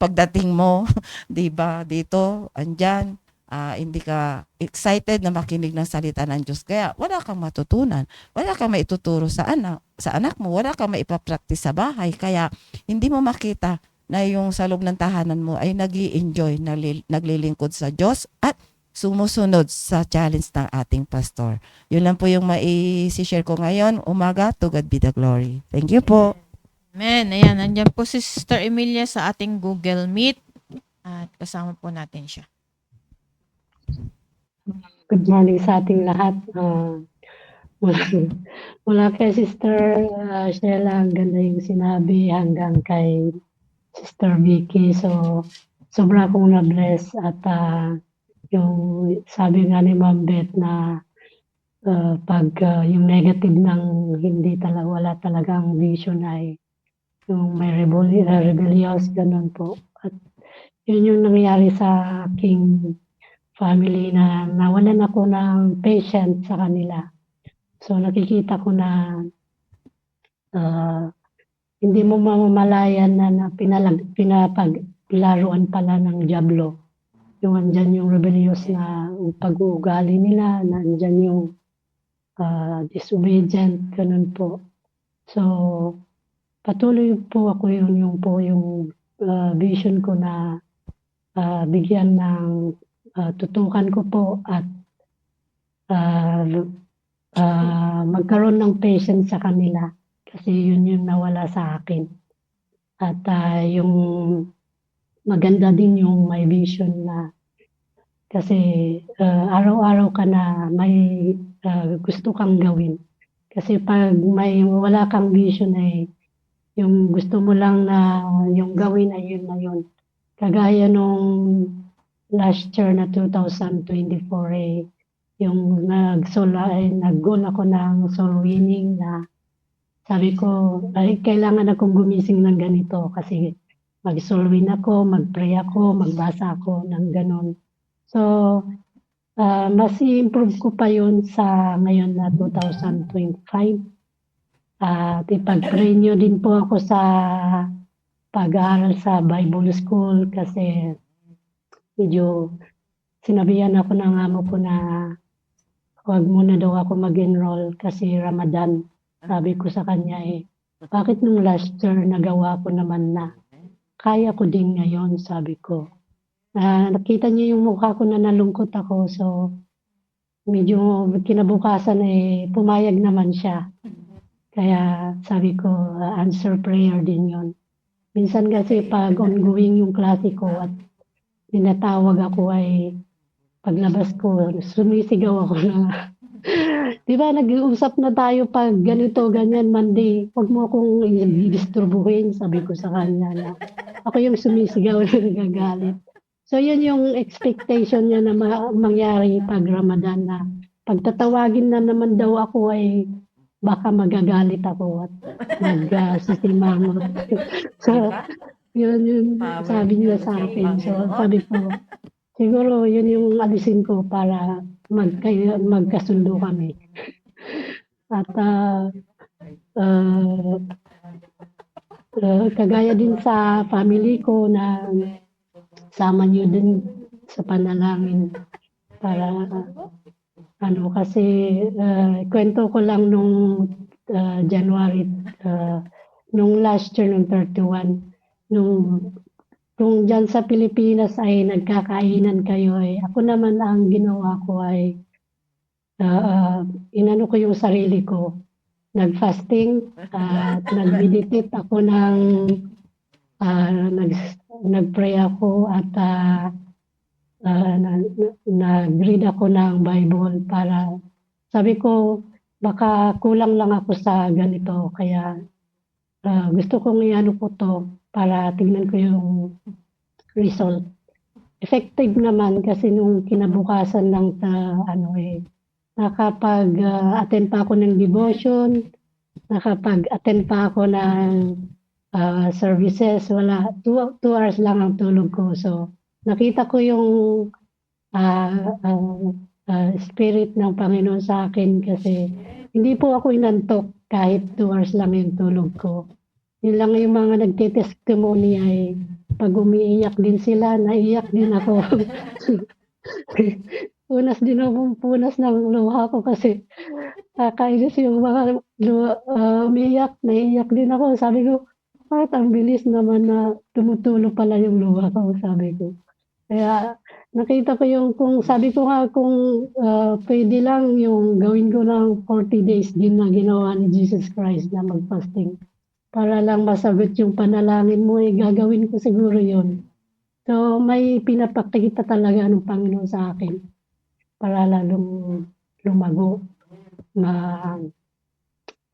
Pagdating mo, 'di ba, dito, andyan, hindi ka excited na makinig ng salita ng Diyos. Kaya wala kang matutunan, wala kang maituturo sa anak mo, wala kang maipa-practice sa bahay. Kaya hindi mo makita na yung sa loob ng tahanan mo ay nag-i-enjoy, naglilingkod sa Diyos at sumusunod sa challenge ng ating pastor. Yun lang po yung mai-share ko ngayon. Umaga, to God be the glory. Thank you po. Amen. Ayan, nandyan po si Sister Emilia sa ating Google Meet. At kasama po natin siya. Good morning sa ating lahat. Mula, mula kay Sister Sheila, ang ganda yung sinabi hanggang kay Sister Vicky. So, sobra akong na-bless at yung sabi nga ni Ma'am Beth na pag yung negative ng hindi talaga, wala talagang vision ay yung may rebellious, ganun po. At yun yung nangyari sa aking family na nawalan ako ng patience sa kanila. So nakikita ko na hindi mo mamamalayan na pinapaglaruan pala ng diablo. Yung andyan yung rebellious na pag-uugali nila, na andyan yung disobedient, ganun po. So patuloy po ako yung vision ko na bigyan ng tutukan ko po at magkaroon ng patience sa kanila kasi yun yung nawala sa akin. At yung maganda din yung may vision na kasi araw-araw ka na may gusto kang gawin. Kasi pag may wala kang vision ay yung gusto mo lang na yung gawin ay yun na yun. Kagaya nung last year na 2024 yung nag-goal ako ng soul winning na sabi ko ay kailangan akong gumising ng ganito kasi mag-soul win ako, mag-pray ako, magbasa ako ng ganon. So mas i-improve ko pa yun sa ngayon na 2025. At ipag-pray nyo din po ako sa pag-aaral sa Bible School kasi medyo sinabihan ako ng amo ko na huwag muna daw ako mag-enroll kasi Ramadan. Sabi ko sa kanya bakit nung last year nagawa ko naman na kaya ko din ngayon, sabi ko. Nakita niyo yung mukha ko na nalungkot ako so medyo kinabukasan pumayag naman siya. Kaya sabi ko, answer prayer din yon. Minsan kasi pag ongoing yung klase ko at tinatawag ako ay paglabas ko, sumisigaw ako na, di ba nag-uusap na tayo pag ganito, ganyan, Monday, huwag mo akong disturbuhin, sabi ko sa kanya na ako yung sumisigaw na nagagalit. So yun yung expectation niya na mangyari pag Ramadan na pagtatawagin na naman daw ako ay baka magagalit ako at magsisimangot. So, yun yung sabi niya sa akin. So, sabi ko, siguro yun yung alisin ko para magkasundo kami. At kagaya din sa family ko na sama niyo din sa panalangin para kasi kwento ko lang nung January, nung last year, nung 31, nung kung diyan sa Pilipinas ay nagkakainan kayo ako naman ang ginawa ko ay inano ko yung sarili ko, nag-fasting at nag-meditate ako ng nag-pray ako at nag-read ako ng Bible para sabi ko baka kulang lang ako sa ganito kaya gusto kong iano ko to para tignan ko yung result. Effective naman kasi nung kinabukasan lang sa nakapag-attend pa ako ng devotion, nakapag-attend pa ako ng services, wala, 2 hours lang ang tulog ko. So, nakita ko yung spirit ng Panginoon sa akin kasi hindi po ako inantok kahit 2 hours lang yung tulog ko. Yun lang yung mga nagtitestimony ay pag umiiyak din sila, naiyak din ako. Punas ng luha ko kasi kakainis yung mga umiiyak, naiiyak din ako. Sabi ko, bakit ang bilis naman na tumutulo pala yung luha ko, sabi ko. Kaya nakita ko yung, sabi ko nga kung pwede lang yung gawin ko ng 40 days din na ginawa ni Jesus Christ na mag-fasting. Para lang masagot yung panalangin mo, gagawin ko siguro yun. So may pinapakita talaga ng Panginoon sa akin para lalong lumago,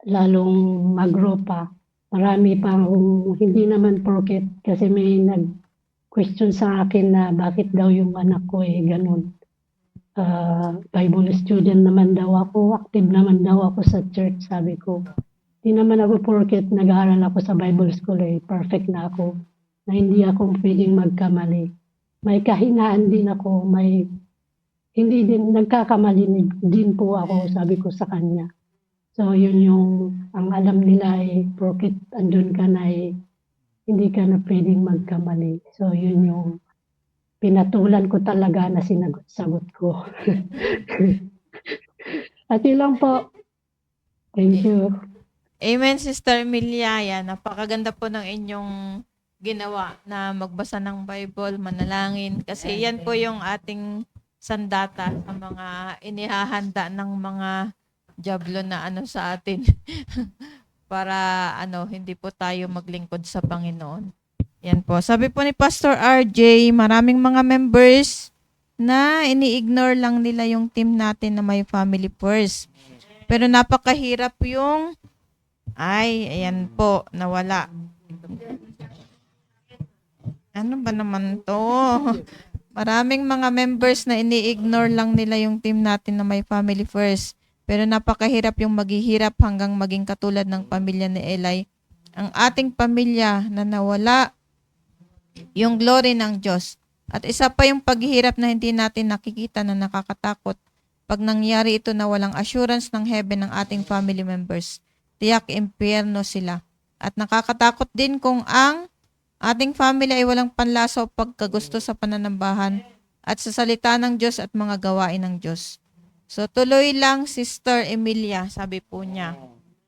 lalong mag-grow pa. Marami pa akong hindi naman porket kasi may nag-question sa akin na bakit daw yung anak ko ganun. Bible student naman daw ako, active naman daw ako sa church, sabi ko. Hindi naman ako porket nag-aaral ako sa Bible school perfect na ako, na hindi ako pwedeng magkamali. May kahinaan din ako, hindi din nagkakamali din po ako, sabi ko sa kanya. So yun yung ang alam nila porket andun ka na hindi ka na pwedeng magkamali. So yun yung pinatulan ko talaga na sinagot-sagot ko. At yun lang po. Thank you. Amen, Sister Emilia. Yan, napakaganda po ng inyong ginawa na magbasa ng Bible, manalangin. Kasi yan po yung ating sandata sa mga inihahanda ng mga diablo na sa atin para hindi po tayo maglingkod sa Panginoon. Yan po. Sabi po ni Pastor RJ, maraming mga members na ini-ignore lang nila yung team natin na may family first. Pero napakahirap yung ayan po, nawala. Ano ba naman to? Maraming mga members na ini-ignore lang nila yung team natin na may family first. Pero napakahirap yung maghihirap hanggang maging katulad ng pamilya ni Eli. Ang ating pamilya na nawala yung glory ng Diyos. At isa pa yung paghihirap na hindi natin nakikita na nakakatakot. Pag nangyari ito na walang assurance ng heaven ng ating family members, tiyak impyerno sila. At nakakatakot din kung ang ating family ay walang panlasa o pagkagusto sa pananambahan at sa salita ng Diyos at mga gawain ng Diyos. So tuloy lang, Sister Emilia, sabi po niya.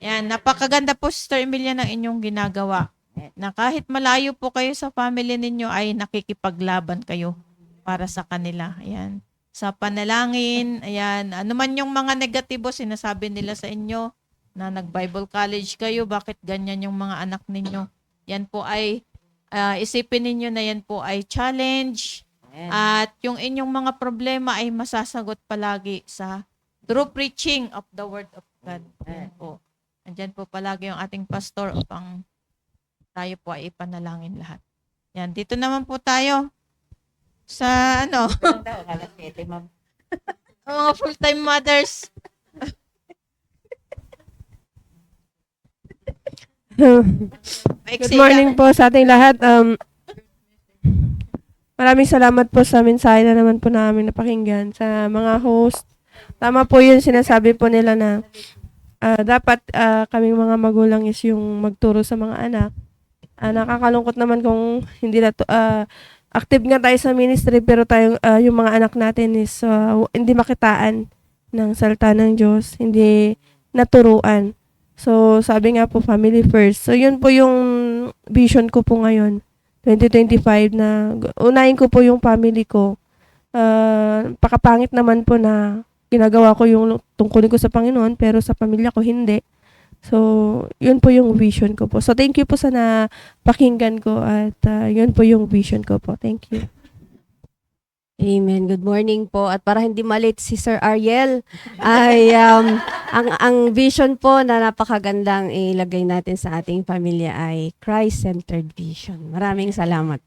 Yan, napakaganda po, Sister Emilia, ng inyong ginagawa. Na kahit malayo po kayo sa family ninyo ay nakikipaglaban kayo para sa kanila. Ayan. Sa panalangin, ayan, ano man yung mga negatibo sinasabi nila sa inyo, na nag-Bible college kayo, bakit ganyan yung mga anak ninyo? Yan po ay, isipin ninyo na yan po ay challenge. At yung inyong mga problema ay masasagot palagi sa true preaching of the Word of God. Yan po. Andyan po palagi yung ating pastor upang tayo po ay ipanalangin lahat. Yan, dito naman po tayo sa mga full-time mothers. Good morning po sa ating lahat. Maraming salamat po sa mensahe na naman po namin napakinggan sa mga host. Tama po yun, sinasabi po nila na dapat kaming mga magulang is yung magturo sa mga anak. Nakakalungkot naman kung hindi na active nga tayo sa ministry pero tayo, yung mga anak natin is hindi makitaan ng salita ng Diyos, hindi naturuan. So, sabi nga po, family first. So, yun po yung vision ko po ngayon 2025 na unahin ko po yung family ko. Pakapangit naman po na ginagawa ko yung tungkulin ko sa Panginoon pero sa pamilya ko hindi. So, yun po yung vision ko po. So, thank you po sa napakinggan ko at yun po yung vision ko po. Thank you. Amen. Good morning po. At para hindi malate si Sir Ariel, ay ang vision po na napakagandang ilagay natin sa ating pamilya ay Christ-centered vision. Maraming salamat.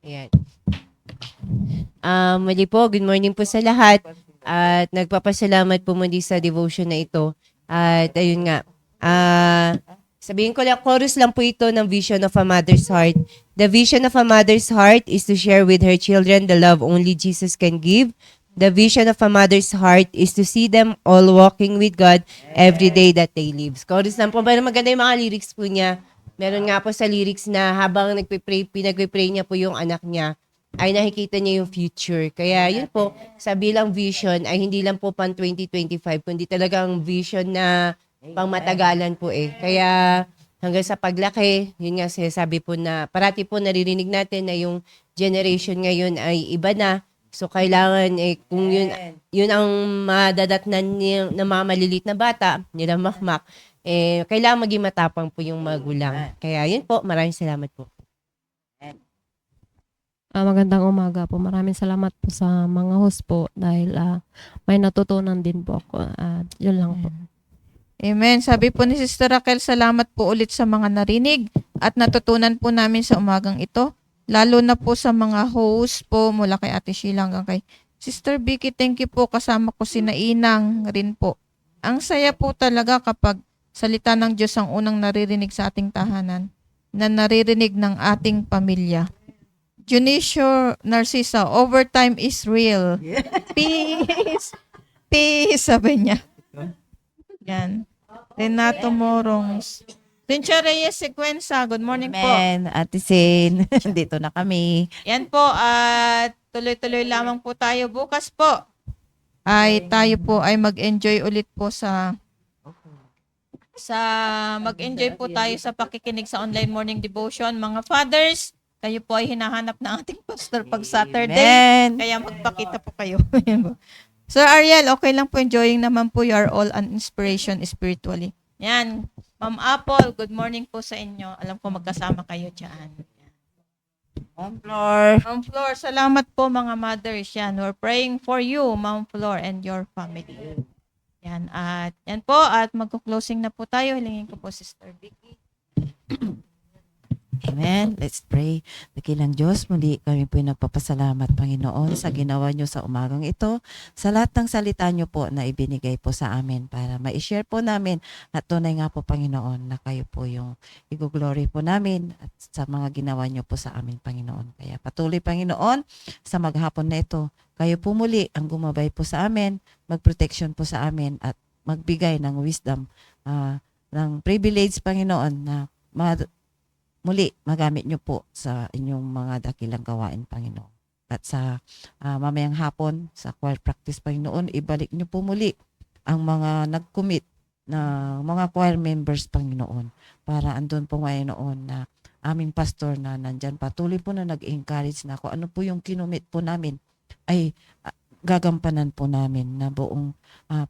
Ayan. Muli po, good morning po sa lahat. At nagpapasalamat po muli sa devotion na ito. At ayun nga, sabihin ko lang, chorus lang po ito ng Vision of a Mother's Heart. The vision of a mother's heart is to share with her children the love only Jesus can give. The vision of a mother's heart is to see them all walking with God every day that they live. Chorus lang po. Pero maganda yung mga lyrics po niya. Meron nga po sa lyrics na habang pinagpipray niya po yung anak niya, ay nakikita niya yung future. Kaya yun po, sa bilang vision ay hindi lang po pang 2025, kundi talagang vision na pang matagalan po eh. Kaya hanggang sa paglaki, yun nga sinasabi po na parati po naririnig natin na yung generation ngayon ay iba na. So kailangan kung yun ang madadatnan ng mga maliliit na bata, nila makmak, kailangan maging matapang po yung magulang. Kaya yun po, maraming salamat po. Magandang umaga po. Maraming salamat po sa mga host po dahil may natutunan din po ako. Yun lang po. Amen. Sabi po ni Sister Raquel, salamat po ulit sa mga narinig at natutunan po namin sa umagang ito. Lalo na po sa mga host po mula kay Ate Sheila hanggang kay Sister Vicky. Thank you po. Kasama ko si Nainang rin po. Ang saya po talaga kapag salita ng Diyos ang unang naririnig sa ating tahanan na naririnig ng ating pamilya. Junicio Narcisa, overtime is real. Peace. Peace, sabi niya. Yan. Renato Morongs. Cynthia Reyes Sequenza, good morning po. Amen. Ate Sin, dito na kami. Yan po, at tuloy-tuloy lamang po tayo. Bukas po ay tayo po ay mag-enjoy ulit po sa mag-enjoy po tayo sa pakikinig sa online morning devotion. Mga fathers, kayo po ay hinahanap ng ating pastor pag Saturday. Amen. Kaya magpakita po kayo. Sir Ariel, okay lang po, enjoying naman po. You are all an inspiration spiritually. Yan. Ma'am Apple, good morning po sa inyo. Alam ko magkasama kayo dyan. Ma'am Flor. Ma'am Flor, salamat po mga mothers. Yan, we're praying for you, Ma'am Flor, and your family. Yan, at yan po, at magko-closing na po tayo. Hilingin ko po, Sister Vicky. Amen. Let's pray. Dakilang Diyos, muli kami po nagpapasalamat, Panginoon, sa ginawa niyo sa umagang ito, sa lahat ng salita niyo po na ibinigay po sa amin para ma-share po namin at tunay nga po, Panginoon, na kayo po yung i-glory po namin at sa mga ginawa niyo po sa amin, Panginoon. Kaya patuloy, Panginoon, sa maghapon na ito, kayo po muli ang gumabay po sa amin, mag-protection po sa amin at magbigay ng wisdom, ng privilege, Panginoon, na muli, magamit nyo po sa inyong mga dakilang gawain, Panginoon. At sa mamayang hapon, sa choir practice, Panginoon, ibalik nyo po muli ang mga nag-commit na mga choir members, Panginoon, para andun po ngayon noon na aming pastor na nandyan patuloy po na nag-encourage na kung ano po yung kinumit po namin ay gagampanan po namin na buong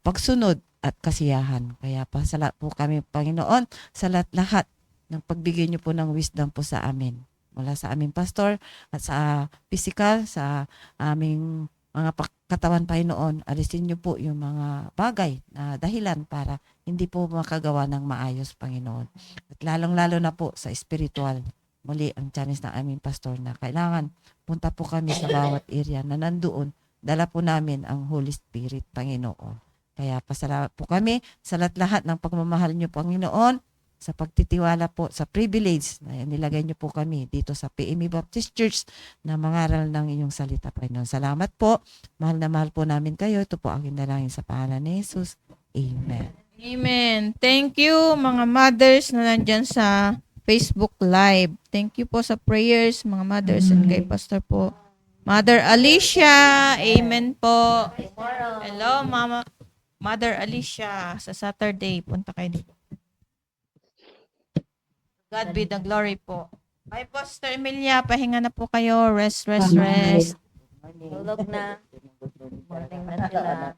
pagsunod at kasiyahan. Kaya pasalamat po kami, Panginoon, sa lahat ng pagbigay niyo po ng wisdom po sa amin. Mula sa aming pastor at sa physical, sa aming mga katawan, Panginoon, alisin niyo po yung mga bagay na dahilan para hindi po makagawa ng maayos, Panginoon. At lalong-lalo na po sa spiritual, muli ang challenge ng aming pastor na kailangan punta po kami sa bawat area na nandoon, dala po namin ang Holy Spirit, Panginoon. Kaya pasalamat po kami sa lahat ng pagmamahal niyo, Panginoon, sa pagtitiwala po, sa privilege na nilagay niyo po kami dito sa PME Baptist Church na mangaral ng inyong salita, Panginoon. Salamat po. Mahal na mahal po namin kayo. Ito po ang hinalangin sa pangalan ni Jesus. Amen. Amen. Thank you mga mothers na nandyan sa Facebook Live. Thank you po sa prayers, mga mothers, and kay Pastor po. Mother Alicia, amen po. Hello, Mama. Mother Alicia, sa Saturday, punta kayo dito. God be the glory po. Bye, Pastor Emilia. Pahinga na po kayo. Rest, rest, Bye-bye. rest. Tulog na. Morning na sila.